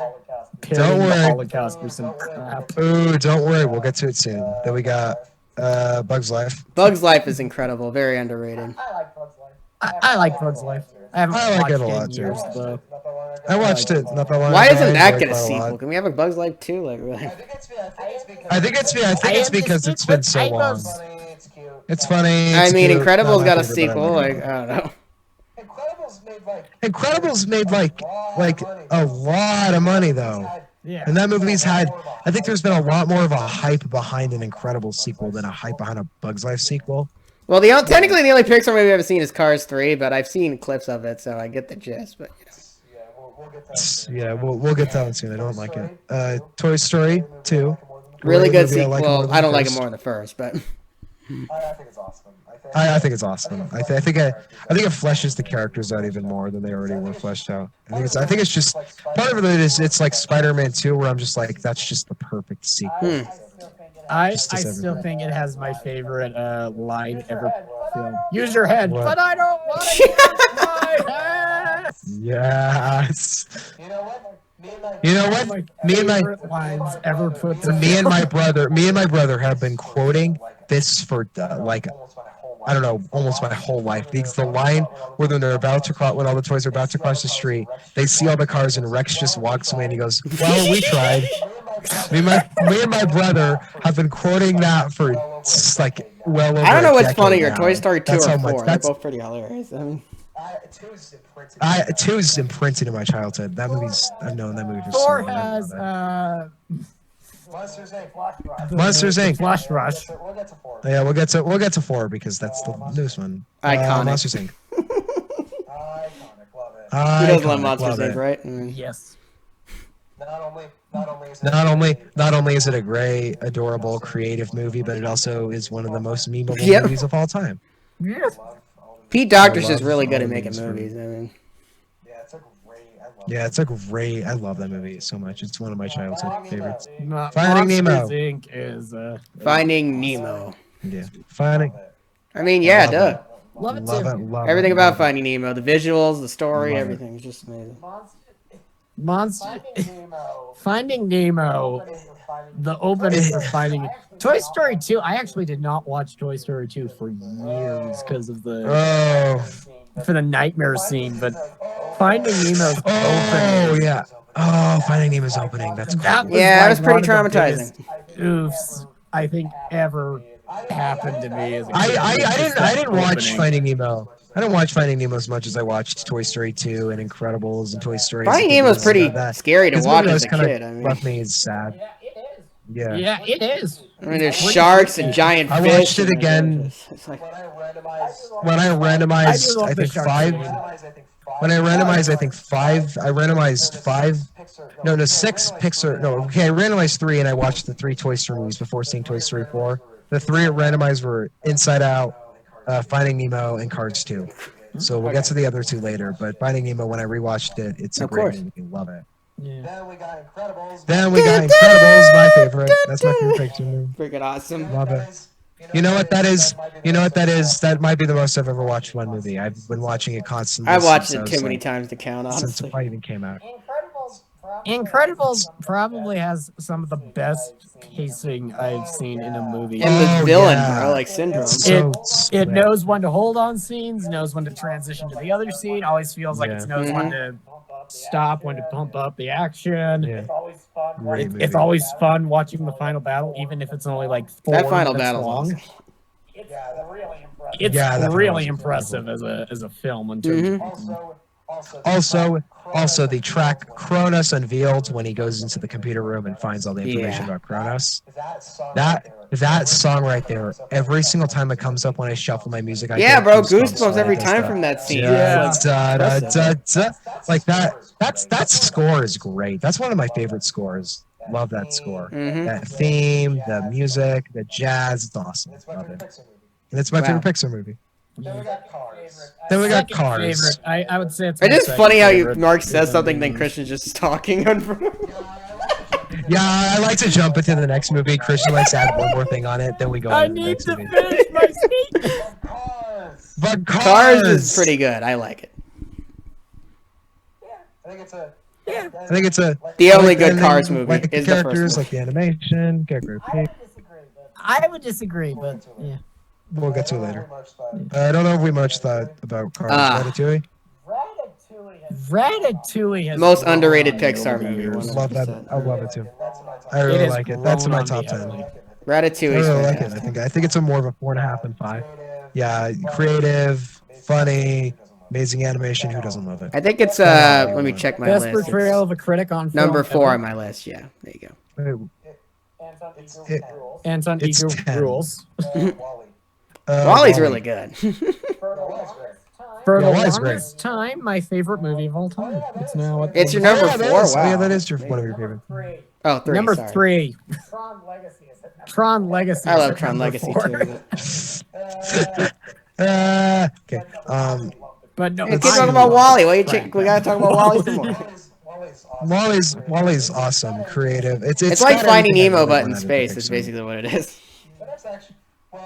parroting Don't the worry. Holocaust or some crap. Ooh, don't worry. We'll get to it soon. Then we got Bugs Life. Bugs Life is incredible. Very underrated. I like Bugs Life. I haven't I like watched it a in lot, too. years, though. I watched it not that long Why ago. doesn't I that enjoyed get a it quite sequel? lot. Can we have a Bugs Life too? Like, really? I think it's because it's been so long. It's funny. I it's mean, cute, Incredibles not my got a favorite, but I sequel. like Like, it. I don't know. Incredibles made like a lot of money though. Yeah. And that movie's had, I think there's been a lot more of a hype behind an Incredibles sequel than a hype behind a Bugs Life sequel. Well, technically the only Pixar movie I've seen is Cars 3, but I've seen clips of it, so I get the gist. But Yeah, we'll get that one soon. I don't like it. Toy Story 2. really good movie. sequel. It more than I don't the like it first. more than the first, but I think it's awesome. I think it fleshes the characters out even more than they already were fleshed out. I think it's just part of it is it's like Spider-Man 2 where I'm just like that's just the perfect sequel. I Just as still everything. think it has my favorite line ever filmed. Use your head, What? but I don't want to use my head. Yes. You know what? My Me and my favorite lines ever put to me and my brother have been quoting this for like I don't know, almost my whole life. Because the line where when they're about to cross, when all the toys are about to cross the street, they see all the cars and Rex just walks away and he goes, "Well, we tried." Me and my brother have been quoting that for like well over. I don't know a what's decade funnier, now. Toy Story 2 That's or how much- 4. They're that's- both pretty hilarious. I mean, Two is imprinted in my childhood. I've known that movie for so Thor long. I has love Monsters Inc. Monsters, the Inc. Flash Rush. We'll get to 4. it. Yeah, we'll get to 4 because that's the newest one. Iconic. Monsters Inc. Iconic, love it. Who doesn't love Iconic, Monsters love Inc., it. right? Yes. Not only is it Not only is it a great, adorable, creative movie, but it also is one of the most memeable Yep. movies of all time. Yes. Pete Docter's I just love really good all at the making movies movies. I mean, Yeah, it's a great. I love that movie so much. It's one of my childhood favorites. Monsters Finding Nemo. Inc. is Finding Nemo. Yeah, Finding. I mean, yeah, Love duh. love it Love too. it. Love Everything it, about love it. Finding Nemo, the visuals, the story, Love it. everything is just amazing. Monster. Finding Nemo. The opening for Finding Toy Story 2. I actually did not watch Toy Story 2 for years because of Oh. for the nightmare scene, but Finding Nemo's Oh opening. yeah. Oh, Finding Nemo's opening. That's cool. That was Yeah, like it was pretty one of the traumatizing. biggest Oofs I think ever happened to me as a kid. I didn't watch Opening. Finding Nemo. I didn't watch Finding Nemo as much as I watched Toy Story 2 and Incredibles and Toy Story. Finding Nemo's pretty scary to This watch movie as a kinda kid. I mean, left me sad. Yeah. Yeah, it is. there's sharks and giant I fish. watched it and again. It's like, When I randomized, love I the think shark 5. scene. When I randomized, I think 5. I randomized 5. No, 6 Pixar. No, okay, I randomized 3, and I watched the 3 Toy Story movies before seeing Toy Story 4. The 3 randomized were Inside Out, Finding Nemo, and Cars 2. So we'll get to the other 2 later. But Finding Nemo, when I rewatched it, it's a Of great course. movie. Love it. Yeah. Then we got Incredibles. My favorite. That's my favorite Pixar movie. freaking awesome. Love it. You know what that is? You know what that is? That might be the most I've ever watched one movie. I've been watching it constantly. I watched since it I too was, many like, times to count, Since honestly. it probably even came out. Incredibles probably has some of the best pacing I've seen in a movie. And the Oh, villain, yeah. bro, like Syndrome. So It slick. knows when to hold on scenes, knows when to transition to the other scene, always feels like Yeah. it knows when to stop, when to pump up the action. Yeah. Great movie. It's always fun watching the final battle, even if it's only like 4 That final minutes battle's long. awesome. It's Yeah, that really final was impressive as a film in terms of Also, the track Kronos Unveiled when he goes into the computer room and finds all the information Yeah. about Kronos. That song right there, every single time it comes up when I shuffle my music, I Yeah, get bro, goosebumps goosebumps when it every does time that. from that scene. Yeah, It's like da, da, impressive. da, da. Like that score is great. That's one of my favorite scores. Love that score. Mhm. That theme, the music, the jazz, it's awesome. Love it. And it's my Wow. favorite Pixar movie. Then we got Cars. Then we got second Cars. favorite. I would say it's It my is second funny how favorite. Mark says Yeah. something, then Christian's just talking. Yeah, I like to jump into the next movie. Christian likes to add one more thing on it, then we go I on to the need next to movie. finish my statement. Cars. But Cars, Cars is pretty good. I like it. I think it's a. I think it's a The only like the good ending, Cars movie like the is the first characters, one. like the animation, character pick. I would disagree, but yeah. We'll get to it later. I don't know if we much thought about Cars. Ah. Ratatouille. Ratatouille has Most grown underrated on me Pixar over the movie, years. Love that. 100%. I love it too. I It really has like it. That's in grown my on top me 10. heavily. I Ratatouille is really like it. fantastic. I think it's a more of a 4.5 than 5. Yeah, creative, funny, amazing animation. Who doesn't love it? I think it's let me check my Best list. portrayal It's of a critic on film number 4 ever. on my list. Yeah, there you go. It- Anton It's Ego 10. rules. Wally's really good. For Yeah, the Wally's longest time, my favorite movie of all time. It's now at It's your Oh, number yeah, that 4. is- Wow. Oh, yeah, that is one of your favorite. Oh, 3. number sorry. 3. Tron Legacy. I is love at Tron number Legacy 4. too. Okay. But no, Hey, keep I talking about love Wally. Why you Frank. we gotta talk about Wally some more. Wally's awesome, creative. It's like got Finding everything I Nemo, really but in wanted space. Pixar. Is basically what it is.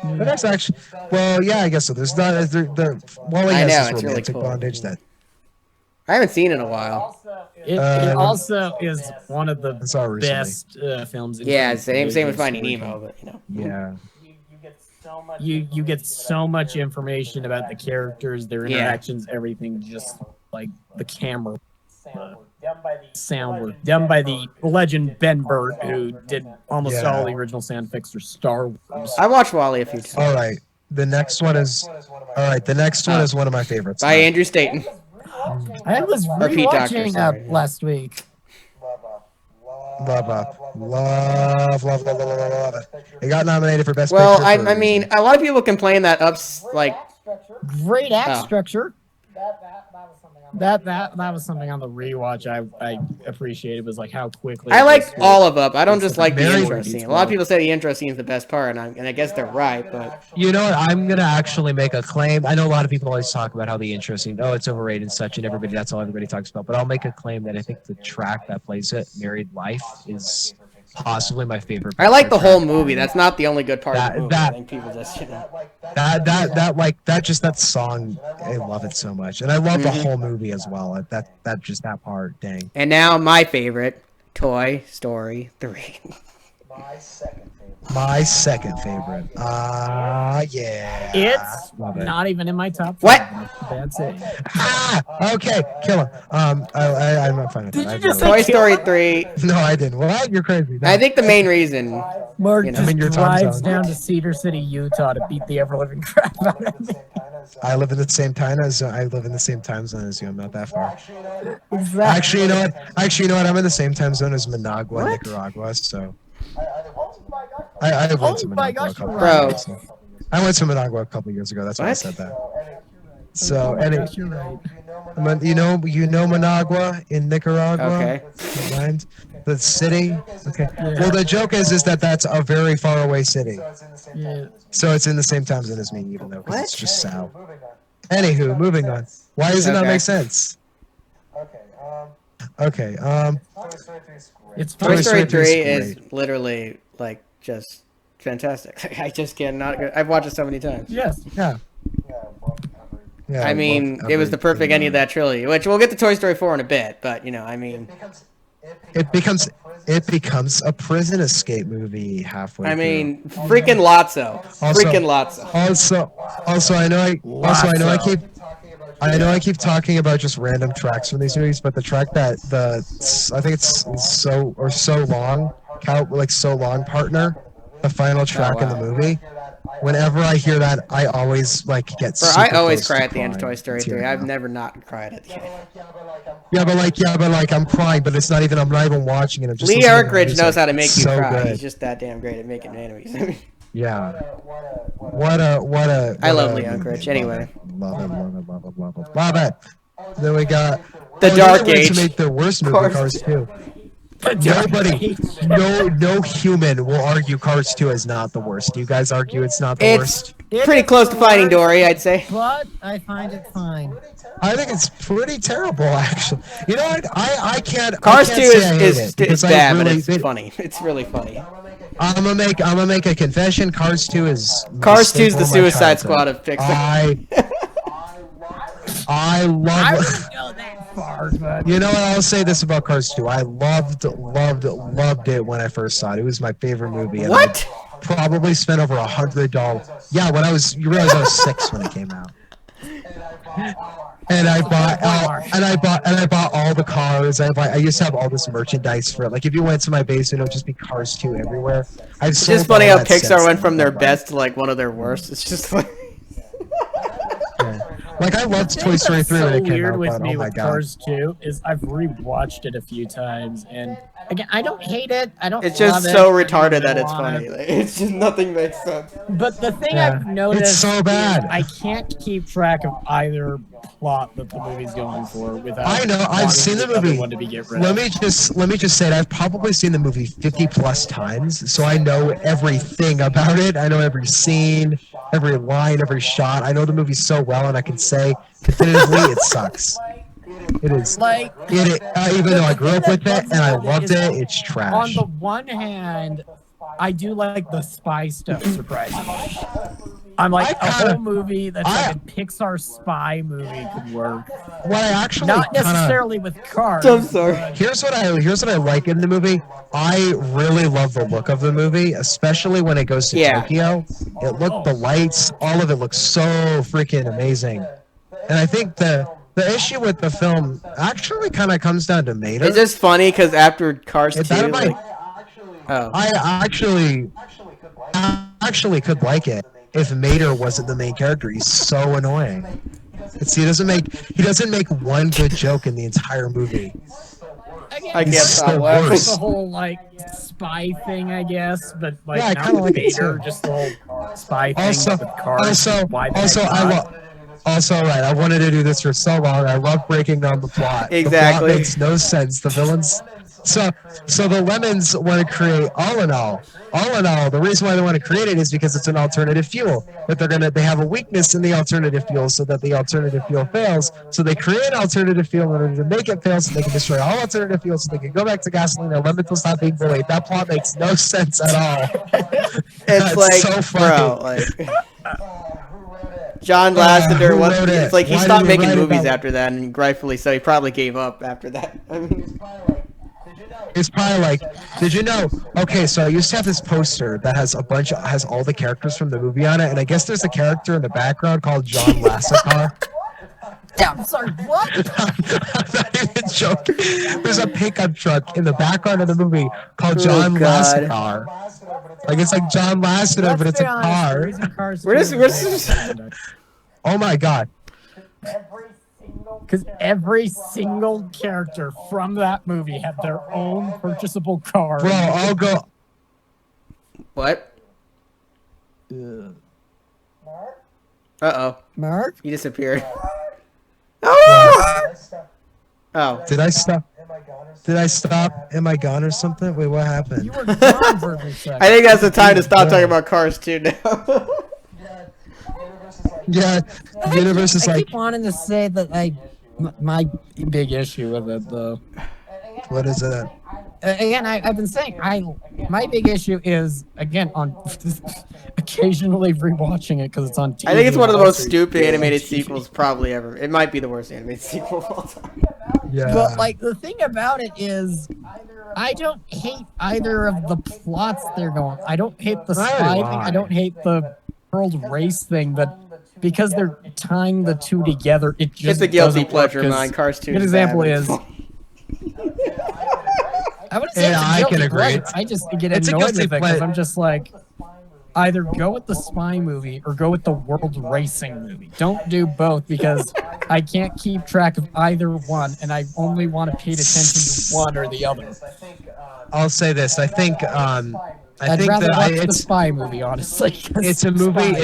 But that's actually, well, yeah, I guess so. There's not the Wally I has know, this it's really romantic cool. bondage that I haven't seen it in a while. It also is one of the I saw recently. best films. in Yeah, terms of same with visual Finding storytelling. Nemo, but you know. Yeah. You get so much information about the characters, their Yeah. interactions, everything. Just like the camera, sound work done by the legend Ben Burt, who did almost Yeah. all the original sound effects for Star Wars. I watched Wally a few times. All right. The next one is all right. The next one is one of my favorites. By Andrew Staten. I was Pete Docter, rewatching sorry. last week. Love it. It got nominated for Best Well, Picture. I mean, a lot of people complain that like Great act Oh. structure. That was something on the Rewatch I appreciated was like how quickly. I like all of Up. I don't just like the very intro scene. A lot of people say the intro scene is the best part, and I guess they're right. But You know what? I'm gonna actually make a claim. I know a lot of people always talk about how the intro scene, oh, it's overrated and such, and that's all everybody talks about. But I'll make a claim that I think the track that plays it, "Married Life," is possibly my favorite. I like the Picture whole track. movie. That's not the only good part of the movie. I That- think people just That song, I love it so much, and I love the whole movie as well. That part, dang. And now my favorite, Toy Story 3. My second favorite. Yeah. It's Love it. not even in my top What? 5. That's it. Okay, kill him. I'm not fine with Did that. you just Toy say Story 3. No, I didn't. What? You're crazy. No. I think the main reason. Mark You know, just I'm in your time drives zone. down to Cedar City, Utah to beat the ever living crap out of me. I live in the same time as I live in the same time zone as you. I'm not that far. Exactly. Actually, you know what? I'm in the same time zone as Managua, What? Nicaragua. So I went to Oh my Managua a gosh, couple you're right. years ago. I went to Managua a couple years ago. That's why I What? said that. So, Yes, you're right. you know Managua in Nicaragua. Okay. Right? The city. Okay. Well, the joke is that that's a very far away city. Yeah. So it's in the same time zone as me, even though 'cause What? it's just south. Anywho, moving on. Why does it not Okay. make sense? Okay. It's Toy fun. Story 3 is is literally like just fantastic. I just cannot. I've watched it so many times. Yes. Yeah. Yeah. I mean, it was the perfect ending of that trilogy, which we'll get to Toy Story 4 in a bit. But you know, I mean, It becomes a prison escape movie halfway. I mean, freaking Lotso, freaking Lotso. Also, I know I keep talking about just random tracks from these movies, but the track that I think it's so long, partner, the final track in the movie. Whenever I hear that, I always like get. Bro, super I always close cry to at the end of crying. Toy Story 3. I've never not cried at the end. Yeah, but I'm crying, but I'm not even watching it. I'm just Lee listening to the Erkridge music. knows how to make It's you so cry. good. He's just that damn great at making enemies. Yeah. What a. I love Lee Erkridge. Anyway, Love it. Then we got The Dark they wanted Age. to make the worst movie, Cars Cars 2. Nobody, no human will argue Cars 2 is not the worst. Do you guys argue it's not the it's worst? pretty close to Finding Dory, I'd say. But I find it fine. I think it's pretty terrible, actually. You know what? I can't. Cars I 2 can't say I hate is it, because I bad, but really- it's funny. It's really funny. I'm gonna make a confession. Cars 2 is. Cars 2 is the staple of my Suicide childhood. Squad of Pixar. I I love. wouldn't go that far, but You know what? I'll say this about Cars 2. I loved it when I first saw it. It was my favorite movie. And What? I probably spent over $100. Yeah, you realize I was 6 when it came out. And I bought all the cars. I used to have all this merchandise for it. Like if you went to my basement, it would just be Cars 2 everywhere. It's just funny how Pixar went from their best to like one of their worst. It's just like Like I loved Toy Story 3 when so it came weird out, with but me oh my with god. Cars 2 is I've rewatched it a few times, and again, I don't hate it. I don't. it's just love so it. retarded that I it's don't want funny. it. Like, it's just nothing makes sense. But the thing Yeah. I've noticed It's so is bad. I can't keep track of either plot that the movie's going for without. I know, I've wanting seen the other movie. one to be get rid Let of. me just say that I've probably seen the movie 50 plus times, so I know everything about it. I know every scene, every line, every shot. I know the movie so well, and I can say definitively it sucks. It is. Like, Even though I grew up with it and I loved it, it's on trash. the one hand, I do like the spy stuff surprisingly. I'm like, I a kinda- whole movie that's like a Pixar spy movie could work. What I actually Not kinda, necessarily with cars. I'm sorry. but- here's what I like in the movie. I really love the look of the movie, especially when it goes to Yeah. Tokyo. The lights, all of it looks so freaking amazing. And I think the issue with the film actually kind of comes down to Mater. It's just funny because after Cars 2, That might- like, oh, I actually could like it. if Mater wasn't the main character. He's so annoying. He doesn't make one good joke in the entire movie. I can't He's stop the laughing. worst. The whole like spy thing, I guess, but like Yeah, I not kinda with like it Vader, too. just the whole spy thing Also, with cars. Why the also, heck I not? right. I wanted to do this for so long. I love breaking down the plot. The Exactly. plot makes no sense. The villains. So the lemons want to create all in all. The reason why they want to create it is because it's an alternative fuel. But they have a weakness in the alternative fuel, so that the alternative fuel fails. So they create alternative fuel in order to make it fail, so they can destroy all alternative fuel, so they can go back to gasoline. And lemons will stop being bullied. That plot makes no sense at all. It's That's like, so funny. bro, like John Lasseter who was. wrote It's it? like he Why stopped did he making write it movies that way? after that, and rightfully so. He probably gave up after that. I mean, It's probably like, did you know? Okay, so I used to have this poster that has all the characters from the movie on it, and I guess there's a character in the background called John Lasseter. Yeah, I'm sorry, what? I'm not even joking. There's a pickup truck in the background of the movie called Oh, John God. Lasseter. Like it's like John Lasseter, but it's a car. Where's Oh my god. Because every single character from that movie had their own purchasable car. Bro, I'll go. what? Uh-oh. Mark? He disappeared. Oh! Oh. Did I stop? Am I gone or something? Wait, what happened? You were gone for a second. I think that's the time to stop talking about Cars 2 now. Yeah, the universe is I like, keep wanting to say that my big issue with it, though. what is it? Again, I've been saying my big issue is again on occasionally rewatching it because it's on TV. I think it's one of the Wall most Street. stupid animated sequels probably ever. It might be the worst animated sequel of all time. Yeah. But like the thing about it is, I don't hate either of the plots they're going. I don't hate the spy thing. I don't hate the world race thing. But because they're tying the two together, it just It's a guilty doesn't work, pleasure of 'cause mine. Cars 2 a good is example bad, is. but I wouldn't say Yeah, it's a I guilty can agree. pleasure. I just get It's a annoyed guilty with it because ple- I'm just like, either go with the spy movie or go with the world racing movie. Don't do both because I can't keep track of either one, and I only want to pay attention to one or the other. I'll say this. I think I'd think rather that watch the it's spy movie, honestly. 'cause it's a movie. spies.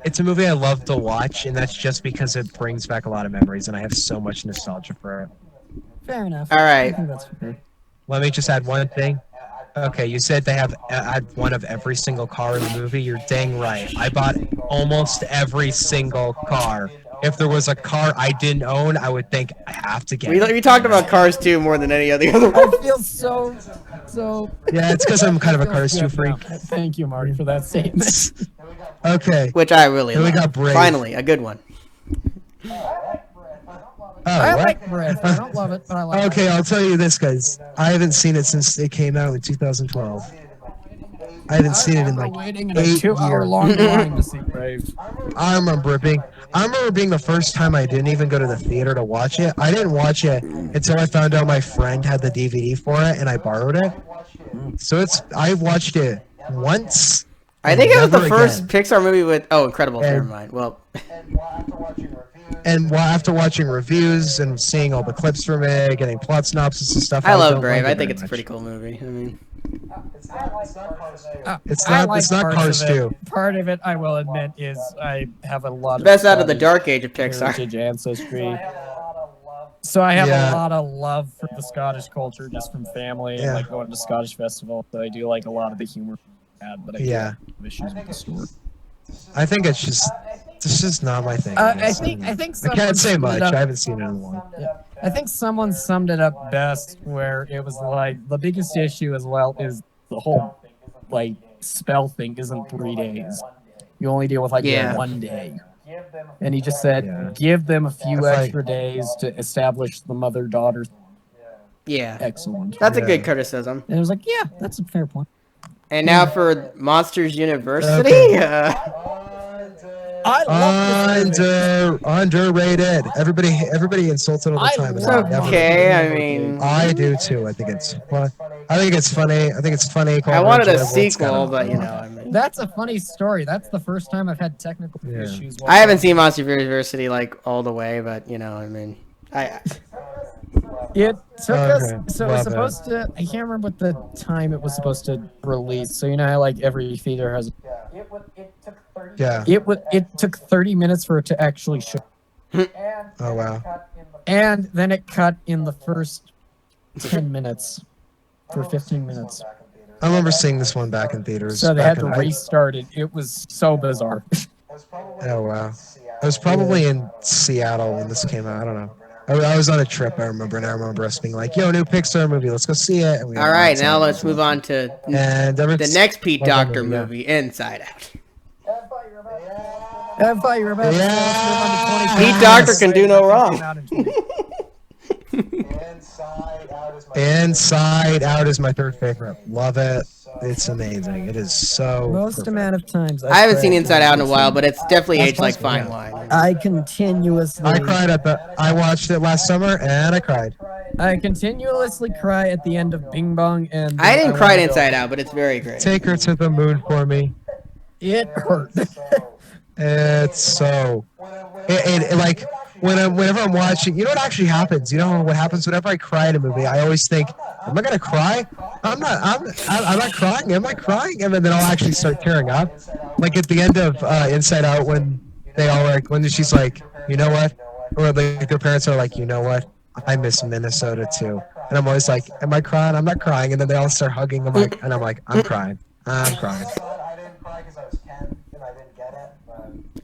It's a movie I love to watch, and that's just because it brings back a lot of memories, and I have so much nostalgia for it. Fair enough. All right. I think that's fair. Let me just add one thing. Okay, you said they have had one of every single car in the movie. You're dang right. I bought almost every single car. If there was a car I didn't own, I would think I have to get it. we talked about Cars 2 more than any other I one. feel so. Yeah, it's because I'm kind of a Cars 2 freak. Thank you, Marty, for that statement. Okay. Which I really Then we love. got Brave. Finally, a good one. Oh, I what? like Brave. I don't love it, but I like it. Okay, I'll tell you this, guys. I haven't seen it since it came out in 2012. I haven't seen it in like Waiting in a 8 2-hour-long years. line to see Brave. I remember being the first time I didn't even go to the theater to watch it. I didn't watch it until I found out my friend had the DVD for it and I borrowed it. So I watched it once. I think it was the never first again. Pixar movie with. Oh, Incredibles. And- Never mind. Well, And after watching reviews and seeing all the clips from it, getting plot synopsis and stuff, I love don't Brave. like it I think very it's a much. pretty cool movie. I mean, It's I not. like It's not parts Cars of it. 2. Part of it, I will admit, is I have a lot of best out of the Scottish dark age of Pixar. heritage ancestry. So I have Yeah. a lot of love for the Scottish culture just from family and Yeah. like going to Scottish festival. So I do like a lot of the humor, but I do Yeah. have issues with the story. I think it's just not my thing. I think I someone can't say summed much. it up- I haven't seen it in a long. I think someone summed it up best where it was like the biggest issue as well is the whole like spell thing isn't 3 days. You only deal with like Yeah. 1 day. And he just said, Yeah. give them a few It's like- extra days to establish the mother-daughter. Yeah, Excellent. that's a Yeah. good criticism. And I was like, yeah, that's a fair point. And now for Monsters University. Okay. I love this movie. Underrated. Everybody insults it all the I time. and love I never- Okay, I mean, I do too. I think it's fun. I think it's funny. I think it's funny. I wanted a enjoyable. It's sequel, kinda- but you know, I mean, That's a funny story. That's the first time I've had technical Yeah. issues. I haven't seen Monster University like all the way, but you know, I mean, I It took us. Okay, So it was love it. supposed to. I can't remember what the time it was supposed to release. So you know how like every theater has. Yeah. It took 30 minutes for it to actually show, Oh wow. and then it cut in the first 10 minutes for 15 minutes. I remember seeing this one back in theaters. So they back had to in- restart it. It was so bizarre. Oh wow. I was probably in Seattle when this came out. I don't know. I was on a trip. I remember, and I remember us being like, "Yo, new Pixar movie. Let's go see it." And we all all right. went Now and let's saw it. move on to And the next Pete love that Docter movie, yeah. movie, Inside Out. I thought you were about to say, let's move on to 20. Pete Docter can do no wrong. Inside Out is my third favorite. Love it. It's amazing. It is so. Most perfect. amount of times I haven't seen cried. Inside Out in a while, but it's definitely That's aged like possible, fine yeah. wine. I continuously. I cried at the. I watched it last summer and I cried. I continuously cry at the end of Bing Bong, and I didn't cry Wanna at Go. Inside Out, but it's very great. Take her to the moon for me. It hurt. It's so. It like whenever I'm watching, you know what actually happens. You know what happens whenever I cry in a movie. I always think, am I gonna cry? I'm not. I'm not crying. Am I crying? And then I'll actually start tearing up. Like at the end of Inside Out when they all like when she's like, you know what, or like their parents are like, you know what, I miss Minnesota too. And I'm always like, am I crying? I'm not crying. And then they all start hugging. I'm like, I'm crying. I'm crying.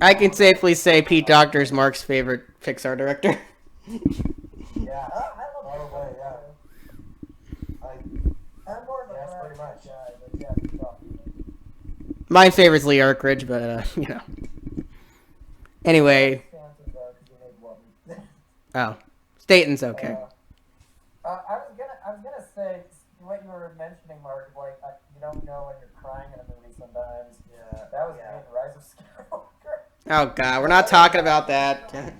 I can safely say Pete Docter is Mark's favorite Pixar director. My favorite's Lee Erkridge, but you know. Anyway. Oh, Staten's okay. I was gonna say what you were mentioning, Mark. Like you don't know when you're crying in a movie sometimes. Yeah, that was me in Rise of Skywalker. Oh God, we're not talking about that. Until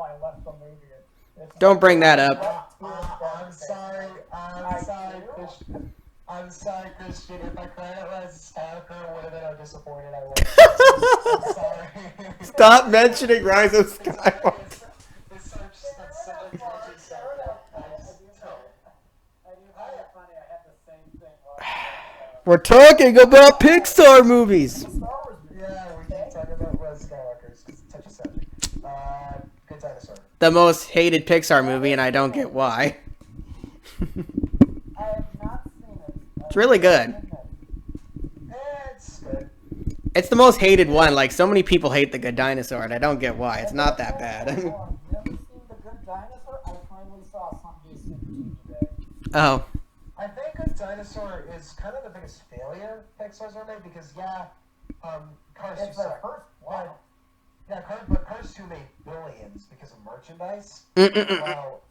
I left the movie. Don't bring that up. I'm sorry, Christian. I'm sorry, Christian. If I cried at Rise of Skywalker, would have been how disappointed I was. I'm sorry. Stop mentioning Rise of Skywalker. We're talking about Pixar movies. Yeah, we can talk about Rise of Skywalker. It's a touchy subject. Good dinosaur. The most hated Pixar movie, and I don't get why. I have not seen it. It's really good. It's good. It's the most hated one. Like, so many people hate The Good Dinosaur, and I don't get why. It's not that bad. Never seen The Good Dinosaur? I finally saw Sunday today. Oh. I think Good Dinosaur is kind of the biggest failure Pixar's ever made because Cars 2 It's their sucked. first one. Yeah, but Cars 2 made billions because of merchandise. Well,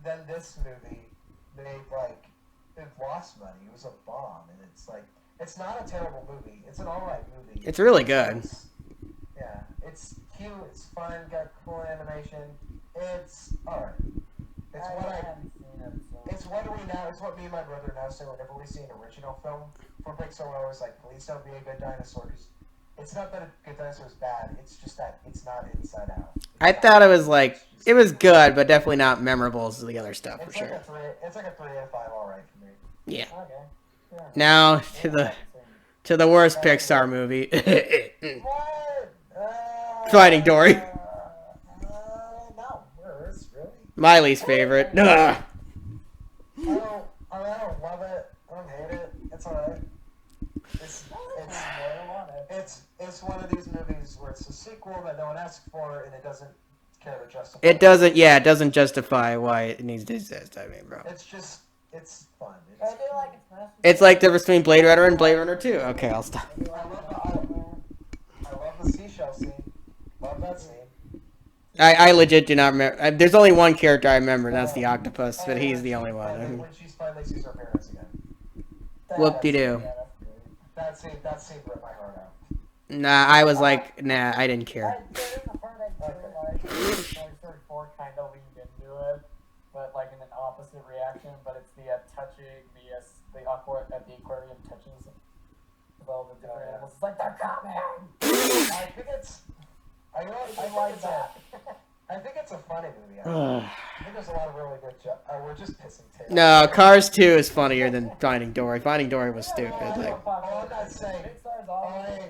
then this movie made like it lost money. It was a bomb, and it's like it's not a terrible movie. It's an alright movie. It's really good. Yeah, it's cute. It's fun. Got cool animation. It's alright. It's It's what do we now? It's what me and my brother now say whenever we see an original film from Pixar. We're always like, please don't be a Good Dinosaur. 'Cause it's not that a Good Dinosaur is bad. It's just that it's not Inside Out. I thought it was like, it was good, but definitely not memorable as the other stuff, for It's sure. like a 3 out of 5. All right for me. Yeah. Okay. Yeah. Now, to the worst Pixar movie. Finding Dory. No, worse, really. My least favorite. Ugh. I don't love it. I don't hate it. It's alright. It's one of these movies where it's a sequel that no one asked for and it doesn't care to justify. It doesn't justify why it needs to exist, I mean, bro. It's just, it's fun. I do like its message. It's like the difference between Blade Runner and Blade Runner 2. Okay, I'll stop. I love the seashell scene. Love that scene. I legit do not remember. There's only one character I remember, and that's the octopus, but he's the only And then one. when she finally sees her parents again. Whoop-de-doo. That scene ripped my heart out. Nah, I was like, nah, I didn't care. There is a part I do like. Toy Story 4 kind of leaned into it, but like in an opposite reaction. But it's the touching the aquarium touching we're just pissing tail. No, Cars 2 is funnier than Finding Dory. Finding Dory was stupid. Like, I'm not saying. Pixar's Oh, awesome.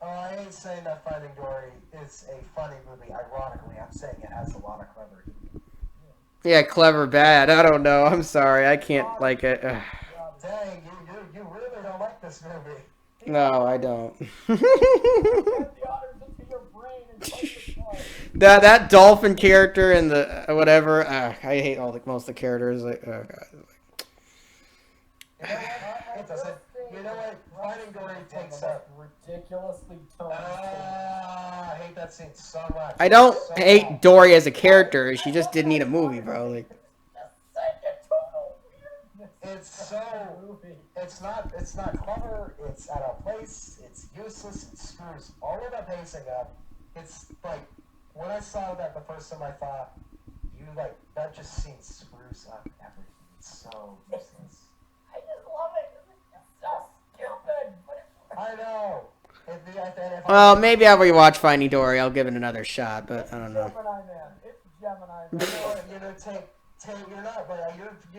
I ain't saying that Finding Dory is a funny movie. Ironically, I'm saying it has a lot of clever humor. yeah, clever bad. I don't know. I'm sorry. I can't like it. Ugh. Dang, you really don't like this movie. No, I don't. Get the otters into your brain and play the card. that dolphin character and the whatever. I hate most of the characters. Like, oh god. It doesn't. You know what? Finding Dory takes up. Ridiculously toned. I hate that scene so much. I don't So hate much. Dory as a character. She just didn't need a movie, bro. Like, It's so. It's not clever. It's out of place. It's useless. It screws all of the pacing up. It's like when I saw that the first time, I thought, that just scene screws up everything. It's so useless. I just love it. It's so stupid. I know. well, maybe I'll rewatch Finding Dory. I'll give it another shot, but I don't know. Gemini Man. It's Gemini Man. You're not, but I've heard a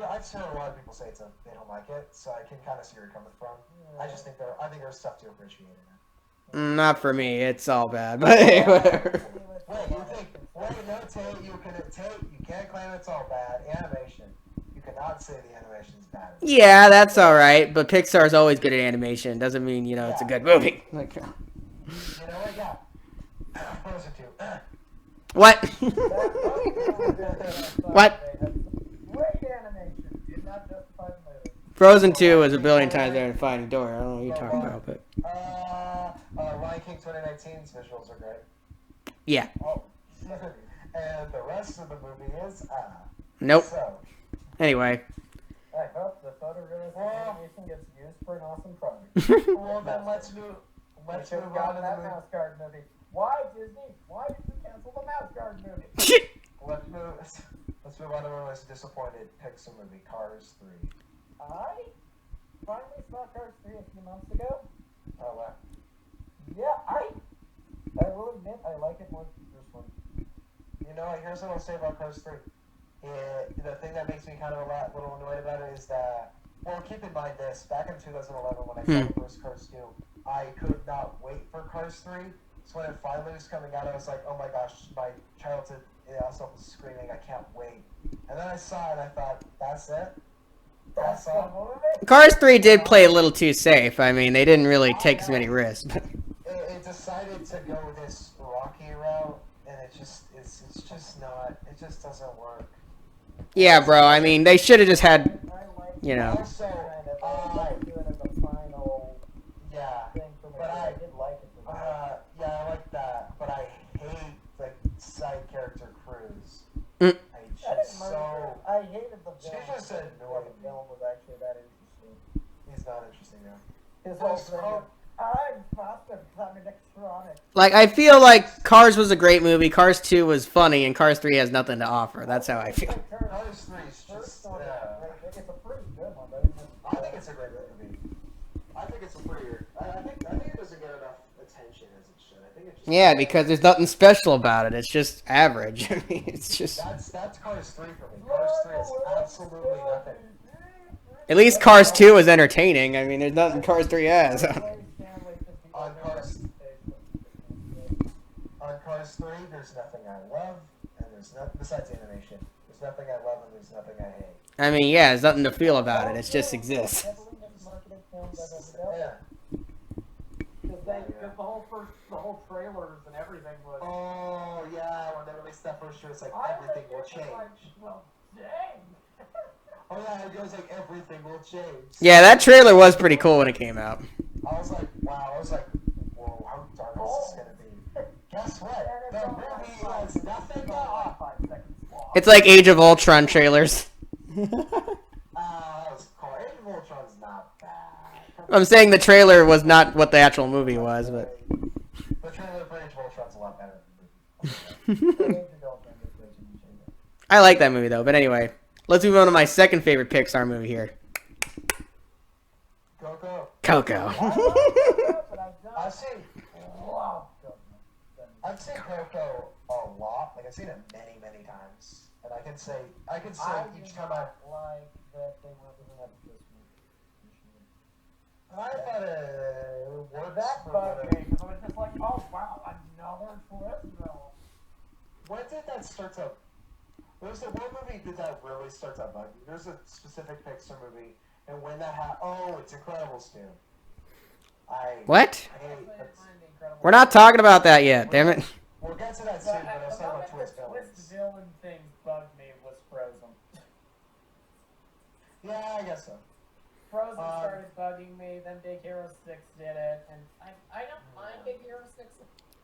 lot of people say they don't like it, so I can kind of see where you're coming from. I just think there's stuff to appreciate in it. Not for me. It's all bad. But whatever. You can't claim it's all bad. Animation. You cannot say the animation's bad. Yeah, that's all right. But Pixar's always good at animation. Doesn't mean it's a good movie. Like, You know what? Yeah. Frozen 2. what? What? Great animation. Did not justify the movie. Frozen 2 is a billion times better than Finding Dory. I don't know what you're talking about, but Lion King 2019's visuals are great. yeah. Oh. And the rest of the movie is Nope. So. Anyway. I hope the photorealistic animation gets used for an awesome product. Well, then let's move We on should have to gotten the that movie. mouse guard movie. Why, Disney? Why did you cancel the mouse guard movie? Let's move on to my most disappointed Pixar movie, Cars 3. I finally saw Cars 3 a few months ago. Oh wow. Yeah, I will admit I like it more than the first one. You know, here's what I'll say about Cars 3. The thing that makes me kind of a little annoyed about it is that, well, keep in mind this, back in 2011 when I saw the first Cars 2, I could not wait for Cars 3. So when it finally was coming out, I was like, oh my gosh, my childhood self was screaming, I can't wait. And then I saw it and I thought, that's it? That's The all? movie? Cars 3 did play a little too safe. I mean, they didn't really take as many risks. It decided to go this rocky route, and it's just not, it just doesn't work. Yeah, bro. I mean, they should have just had, I like you know. Also, I do it as a final yeah, thing for me. but I did like it. yeah, I like that, but I hate the side character Cruz. Mm. I hated the She villain. just annoyed The me. villain was actually that interesting. He's not interesting now. His whole thing of, I'm faster because I'm electronic. Like, I feel like Cars was a great movie. Cars 2 was funny, and Cars 3 has nothing to offer. That's how I feel. Cars 3 is just, First one, it's a pretty good one, but I think it's a great movie. I think it's a prettier. I think it doesn't get enough attention as it should. I think it just. Yeah, because there's nothing special about it. It's just average. I mean, it's just. That's Cars 3 for me. Cars 3 is absolutely nothing. At least Cars 2 is entertaining. I mean, there's nothing Cars 3 has. On Cars 3, there's nothing I love, and there's nothing besides animation. There's nothing I love, and there's nothing I hate. I mean, yeah, there's nothing to feel about it. It just exists. Yeah. Because the whole trailers and everything was. Oh yeah, when they released that first year, it's like everything will change. Well, dang. Oh yeah, it goes like everything will change. Yeah, that trailer was pretty cool when it came out. I was like, wow. I was like, whoa, how dark is this gonna be? Guess what? The movie has nothing to offer. 5 seconds long. It's like Age of Ultron trailers. That was cool. Age of Ultron's not bad. I'm saying the trailer was not what the actual movie was, but. The trailer for Age of Ultron's a lot better than the movie. I like that movie though. But anyway, let's move on to my second favorite Pixar movie here. Coco. Coco. I've seen Coco a lot. Like I've seen it many, many times. and I can say I each do time not like that they were looking at this movie. I thought it worked. That bugged me because I was just like, oh wow, another twist villain. When did that start to? There's a one movie did that really start to bug me. There's a specific Pixar movie, and when that happened, oh, it's Incredibles 2. What? I hate that's, We're not talking about that yet. Damn it. we'll get to that soon, but I was The talking moment about twist the villains. twist villain thing bugged me was Frozen. Yeah, I guess so. Frozen started bugging me, then Big Hero 6 did it, and I don't mind Big Hero 6.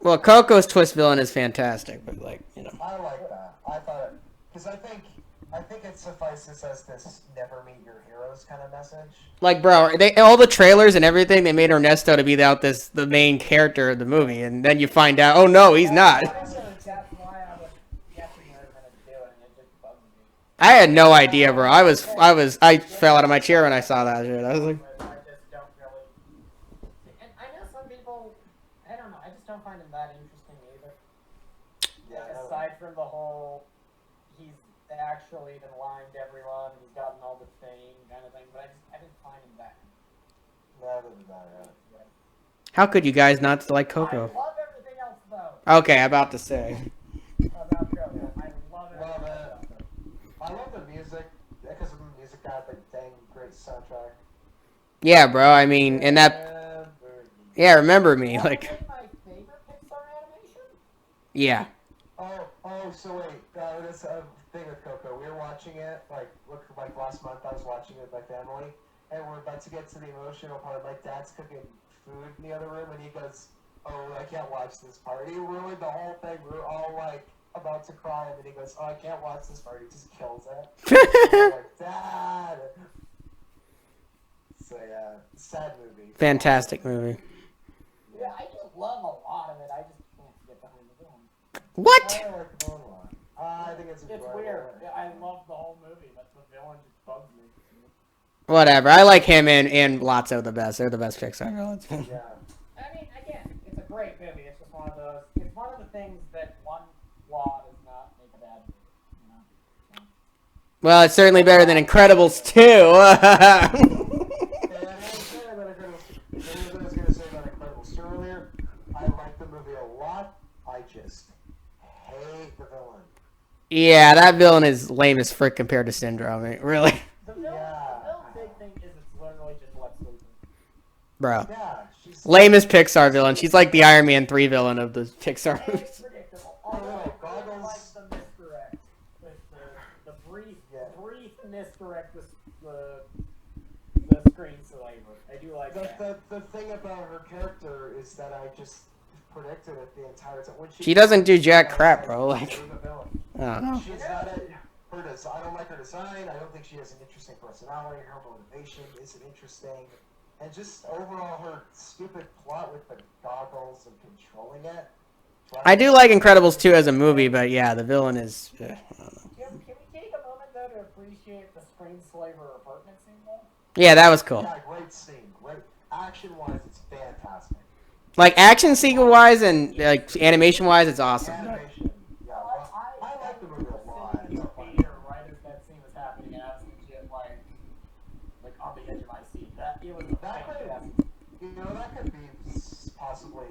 Well, Coco's twist villain is fantastic, but like, you know. I like that. I thought it because I think it suffices as this never meet your heroes kind of message. Like, bro, all the trailers and everything, they made Ernesto to be the main character of the movie, and then you find out, oh no, he's not. That's why I was guessing they were going to do it, and it just bugged me. I had no idea, bro. I fell out of my chair when I saw that shit. I was like, I just don't really. And I know some people, I don't know, I just don't find him that interesting either. Yeah. Like, aside from the whole, he's actually been lying to everyone, he's gotten all the fame kind of thing, but I didn't find him that. Rather than that, right? how could you guys not like I Coco? love everything else though. Okay, I'm about to say. About Coco. I love everything else about Coco. I love the music because of the music got the dang great soundtrack. Yeah, bro. I mean, and that. Yeah, remember me, like. Probably my favorite Pixar animation? Yeah. Oh, so wait, that's a thing with Coco. We were watching it, like last month I was watching it with my family, and we're about to get to the emotional part. Like, Dad's cooking food in the other room, and he goes, oh, I can't watch this part. He ruined the whole thing. We were all, like, about to cry, and then he goes, oh, I can't watch this part. He just kills it. I'm like, Dad! So, yeah, sad movie. Fantastic movie. Yeah, I just love a lot of it. I just can't get behind the film. What? I like the villain a lot. I think it's enjoyable. weird. I love the whole movie, but the villain just bugs me. Whatever. I like him and Lotso the best. They're the best Pixar villains. Yeah. I mean, again, it's a great movie. It's just one of those. It's one of the things that one flaw does not make a bad movie. You know. So. Well, it's certainly better than Incredibles 2. And I was going to say about Incredibles 2 earlier. I like the movie a lot. I just hate the villain. Yeah, that villain is lame as frick compared to Syndrome. I mean, really. The villain big thing is it's literally just Lex Luthor. Bro. Yeah, she's Lamest Pixar villain. She's like the Iron Man 3 villain of the Pixar And movies. it's predictable. Although I really Goggles. like the misdirect. With the brief misdirect the screensaver. I do like that. the thing about her character is that I just predicted it the entire time. When She doesn't do jack crap, bro. Like, she's the villain. I don't know. She's not I don't like her design. I don't think she has an interesting personality. Her motivation isn't interesting. And just overall, her stupid plot with the goggles and controlling it. I do like Incredibles 2 as a movie, but yeah, the villain is. I don't know. Can we take a moment though to appreciate the screenslaver apartment scene though? Yeah, that was cool. Yeah, great scene. Great. Action-wise, it's fantastic. Like, action sequel wise and like animation wise, it's awesome. Animation. Yeah, well, I like the movie a lot. In the theater, right as that scene was happening, and I was legit like on the edge of my seat. That it was That could, fantastic. that could be possibly.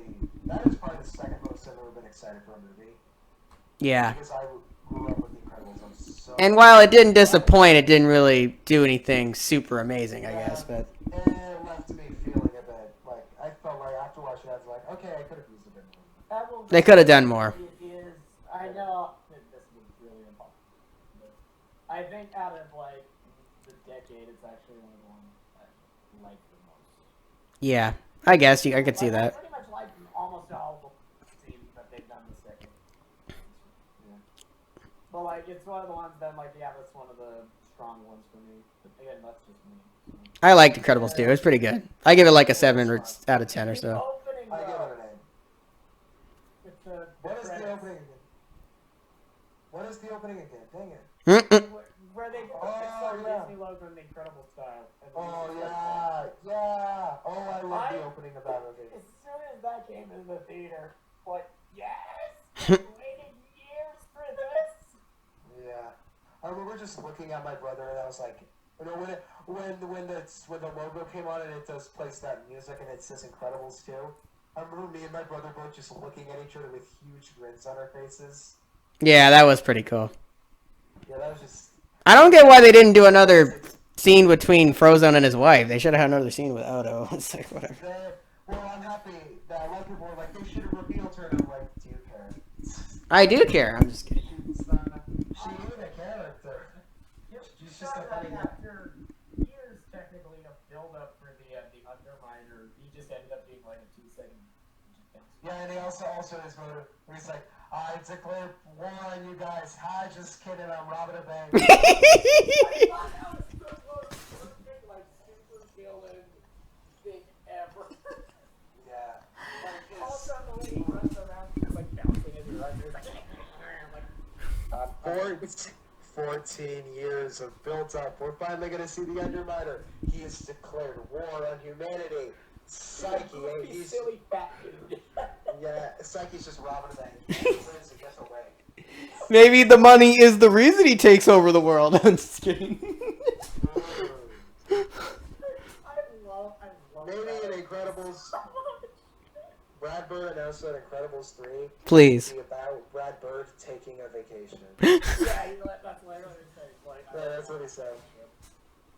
That is probably the second most I've ever been excited for a movie. Yeah. Because I grew up with The Incredibles. I'm so. And while it didn't disappoint, it didn't really do anything super amazing, I guess. But And it left me feeling a bit like I felt like after watching it, I was like, okay, I could have used a bit more. they could have done more. It is. I know that this was really impossible. But I think out of like the decade, it's actually one of the ones I like the most. Yeah, I guess I could see I that. pretty much like almost all of the scenes that they've done this decade. Yeah. But like, it's one of the ones that like, yeah, that's one of the strong ones for me. But again, that's just me. So. I liked Incredibles 2. It was pretty good. I give it like a 7 out of 10 or The so. opening, I give though, it a name. with the What is the credits, opening again? What is the opening again? Dang it. Mm-mm. where they put the Oh, Pixar yeah. Disney logo in the Incredible style. And then Oh it's just yeah, yeah. Oh, I love the I- opening of that movie. As soon as that came into the theater, like, yes! I've waited years for this! Yeah. just looking at my brother, and I was like, you know, when the logo came on and it does plays that music and it says Incredibles 2, I remember me and my brother both just looking at each other with huge grins on our faces. Yeah, that was pretty cool. Yeah, that was just. I don't get why they didn't do another scene between Frozone and his wife. They should have had another scene with Odo. It's like, whatever. Well, I'm happy that a lot of people were like, they should have revealed her. And I'm like, do you care? I do care. I'm just kidding. She knew the character. She's just a funny. After years, technically, of build up for the Underminer, he just ended up being like a 2-second. Yeah, and he also his motive where he's like, I declare war on you guys. Hi, just kidding. I'm robbing a bank. I thought that was the most perfect, like, super villain thing ever. Yeah. Like All of a sudden, the way he runs around, he's like bouncing as he runs. He's like, 14 years of built up. We're finally going to see the Underminer. He has declared war on humanity. Psyche, he's silly fat dude. yeah. Psyche's just robbing a bank. He wins and gets away. Maybe the money is the reason he takes over the world. I'm just kidding. I love Maybe in Incredibles, Brad Bird announced that Incredibles 3 Please. be about Brad Bird taking a vacation. Yeah, that's literally what he said. Like, Yeah, that's what he said.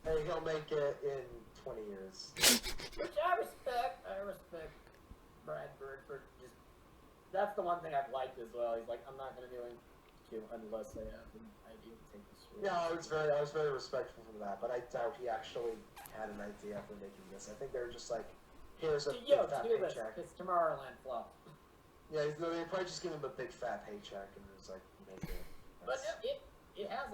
Hey, he'll make it in 20 years. Which I respect. I respect Brad Bird for just. That's the one thing I've liked as well. He's like, I'm not gonna do it unless I have an idea to take this. Yeah, I was very respectful for that, but I doubt he actually had an idea for making this. I think they were just like, here's a big fat do this, paycheck. because Tomorrowland flopped. Yeah, they probably just give him a big fat paycheck and it was like, make it. But it has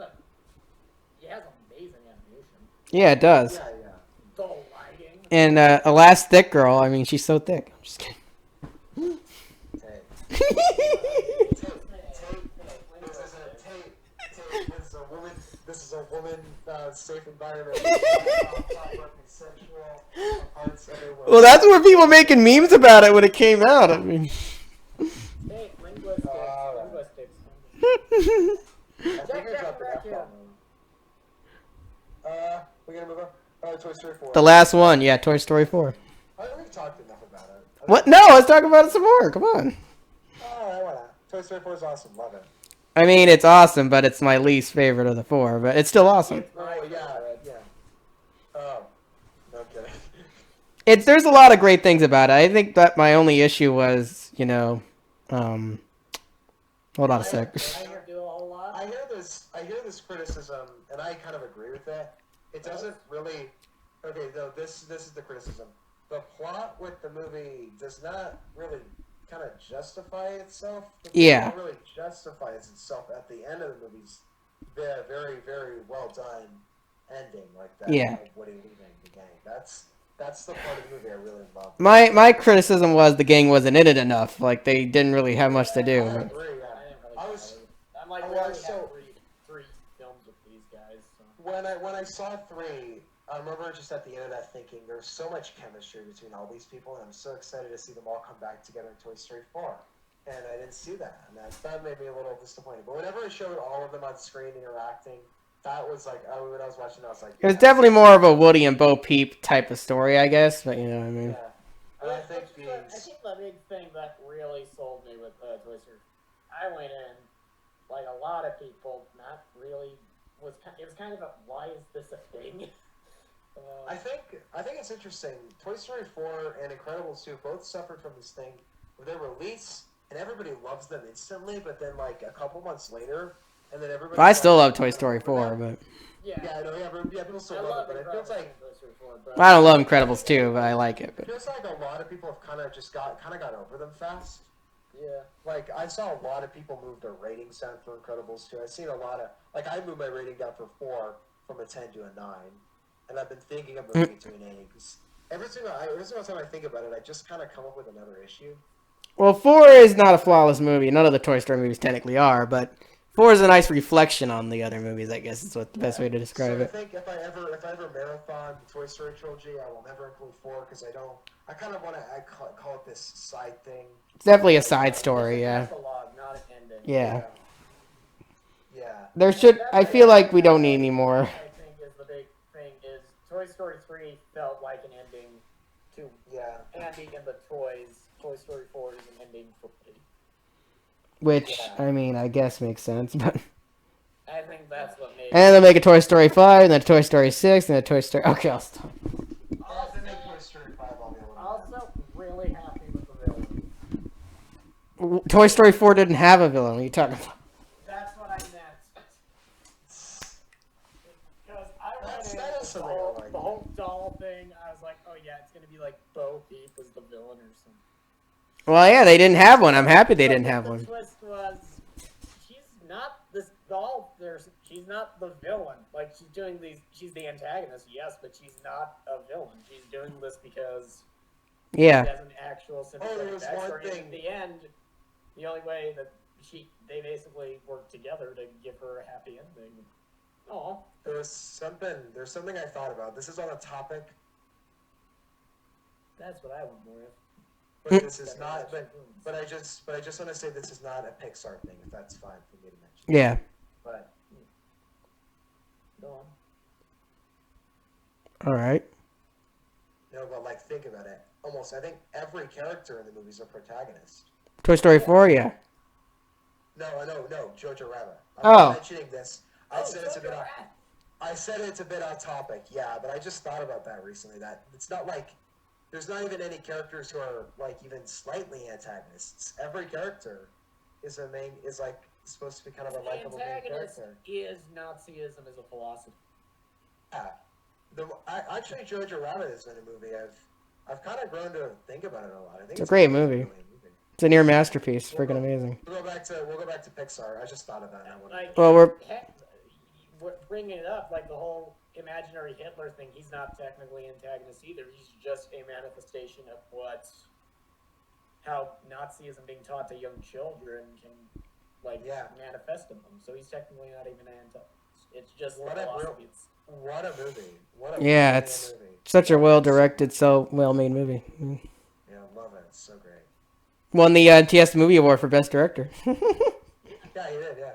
amazing animation. Yeah, it does. Yeah, yeah. The lighting. And Alas Thick Girl, I mean, she's so thick. I'm just kidding. This is a woman safe environment. Well, that's where people making memes about it when it came out. I mean. Hey, linguistics. We're gonna move on. Toy Story 4. The last one, yeah, Toy Story 4. I think we've talked enough about it. What? No, let's talk about it some more. Come on. Alright, why not? Toy Story 4 is awesome. Love it. I mean, it's awesome, but it's my least favorite of the 4. But it's still awesome. Oh, yeah. Oh, no kidding. There's a lot of great things about it. I think that my only issue was, hold on a sec. I hear this criticism, and I kind of agree with that. It doesn't really. Okay, no, this is the criticism. The plot with the movie does not really kind of justify itself. Yeah. It doesn't really justifies itself at the end of the movie's very, very well done ending like that. Yeah. Of Woody leaving the gang. That's the part of the movie I really love. My criticism was the gang wasn't in it enough. Like, they didn't really have much to do. I agree, yeah. I'm like, we I already so- have three films with these guys. So. When I saw 3, I remember just at the end of that thinking there's so much chemistry between all these people, and I'm so excited to see them all come back together in Toy Story 4. And I didn't see that, and that made me a little disappointed. But whenever it showed all of them on screen interacting, that was like, when I was watching, I was like, It was definitely more of a Woody and Bo Peep type of story, I guess. But you know what I mean. Yeah. And I think I think the big thing that really sold me with Toy Story, I went in, like a lot of people, not really, it was kind of a, why is this a thing? I think it's interesting. Toy Story 4 and Incredibles 2 both suffered from this thing where they release and everybody loves them instantly, but then like a couple months later, and then everybody. I still love Toy Story 4, but Yeah, I know, people still love it, but it feels like Toy Story 4, but I don't love Incredibles 2, but I like it. it But feels like a lot of people have kind of got over them fast. yeah. Like, I saw a lot of people move their ratings down for Incredibles 2. I've seen a lot of, like, I moved my rating down for 4 from a 10 to a 9. And I've been thinking of moving it to an 8. Because every single time I think about it, I just kind of come up with another issue. well, 4 is not a flawless movie. None of the Toy Story movies technically are, but 4 is a nice reflection on the other movies, I guess is what the best way to describe So it. I think if I ever marathon the Toy Story trilogy, I will never include 4 because I kind of want to call it this side thing. It's definitely a side story, yeah. It's a log, not an ending. Yeah. Yeah. there should. I feel like we don't need any more. I think is the big thing is Toy Story 3 felt like an ending to Andy and the Toys. Toy Story 4 is an ending for Woody. Which I mean, I guess makes sense, but. I think that's what made. And then they'll make a Toy Story 5, and then a Toy Story 6, and a Toy Story. Okay, I'll stop. Also, really happy with the villain. Toy Story 4 didn't have a villain. What are you talking about? That's what I meant. Because I went in the whole doll thing. I was like, oh yeah, it's gonna be like Bo Peep as the villain or something. Well, yeah, they didn't have one. I'm happy they didn't have one. The twist was, she's not this doll. She's not the villain. Like she's the antagonist, yes, but she's not a villain. She's doing this because she has an actual sympathetic backstory. And in the end, the only way that they basically work together to give her a happy ending. Oh, There's something I thought about. This is on a topic. that's what I want more of. But this is not. But I just want to say this is not a Pixar thing. If that's fine for me to mention. Yeah. But Go on. All right. no, but like think about it. Almost, I think every character in the movie is a protagonist. Toy Story 4, yeah. No, Jojo Rabbit. I'm Oh. not mentioning this. I said it's a bit off topic. Yeah, but I just thought about that recently. That it's not like there's not even any characters who are like even slightly antagonists. Every character is like supposed to be kind of a likable main Antagonist character. is Nazism as a philosophy. Yeah. Actually, Jojo Rabbit is in a movie I've kind of grown to think about it a lot. I think It's a great movie. brilliant movie. It's a near masterpiece. Freaking amazing. We'll go back to Pixar. I just thought of that. And I wanted Like, Well, we're bringing it up, like the whole imaginary Hitler thing. He's not technically antagonist either. He's just a manifestation of how Nazism being taught to young children can manifest in them. So he's technically not even an antagonist. It's just What the a philosophy. What a movie. What a Yeah, brilliant it's movie. such a well-directed, so well-made movie. Yeah, love it. It's so great. Won the TS Movie Award for Best Director. Yeah, he did, yeah.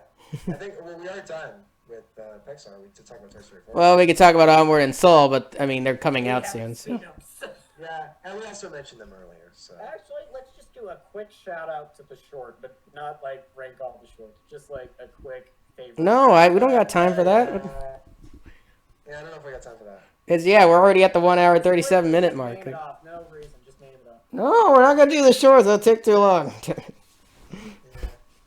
I think, we are done with Pixar. We to talk about Toy Story 4. Well, we could talk about Onward and Soul, but, I mean, they're coming out soon. So. Yeah, and we also mentioned them earlier, so. Actually, let's just do a quick shout out to the short, but not like rank all the shorts. Just like a quick favorite. No, we don't got time for that. Yeah, I don't know if we got time for that. We're already at the 1 hour 37 minute mark. Name it off. No reason. Just name it off. No, we're not gonna do the shorts. That'll take too long.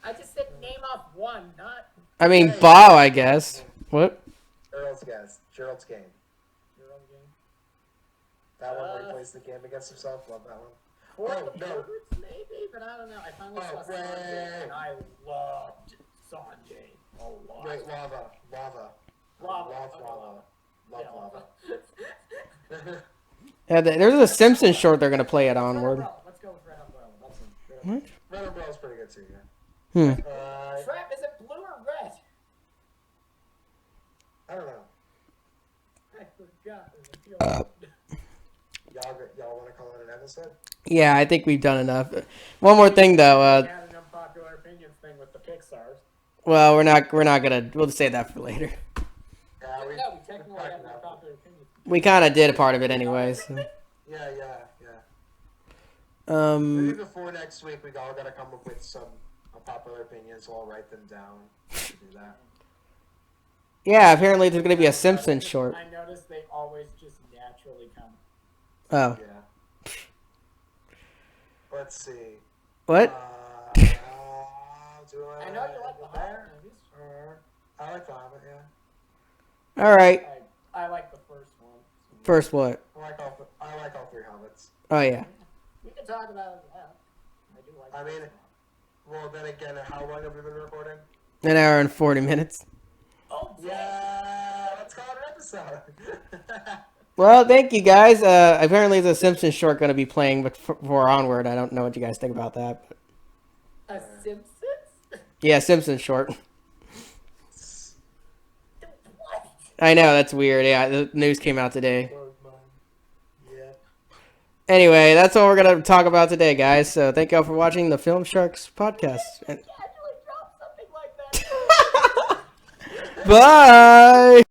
I just said name off one, not I mean, Bow, I guess. What? Gerald's game. your own game. That one where he plays the game against himself. Love that one. For the no. Birds, maybe, but I don't know. I finally saw Sanjay, and I loved Sanjay a lot. Wait, lava. Lava. Love Yeah, lava. Yeah, there's a Simpsons short they're gonna play at Red Onward. Umbrella. Let's go with Red Umbrella. That's it. Red Umbrella's pretty good too, yeah. Trap, is it blue or red? I don't know. I forgot. Y'all want to call it an episode? Yeah, I think we've done enough. One more thing though. We had an unpopular opinions thing with the Pixar. Well, we're not gonna. We'll just say that for later. Yeah, We technically had an unpopular opinion. We kind of did a part of it anyways. So. Yeah. Um. Maybe before next week, we all got to come up with some unpopular opinions. So I'll write them down. To do that. Yeah, apparently there's gonna be a Simpsons short. I noticed they always just naturally come. Oh. Yeah. Let's see. What? Do I know you like the horror movies. I like the Hobbit, yeah. All right. I like the first one. First what? I like all three Hobbits. Oh yeah. We can talk about that. I do like. I mean, well, then again, how long have we been recording? An hour and 40 minutes. Oh Yeah, let's call it an episode. Well, thank you guys. Apparently there's a Simpsons short gonna be playing, but for Onward, I don't know what you guys think about that. But... A Simpsons? Yeah, Simpsons short. What? I know that's weird. Yeah, the news came out today. Yeah. Anyway, that's all we're gonna talk about today, guys. So thank y'all for watching the Film Sharks podcast. And... Casually drop something like that. Bye.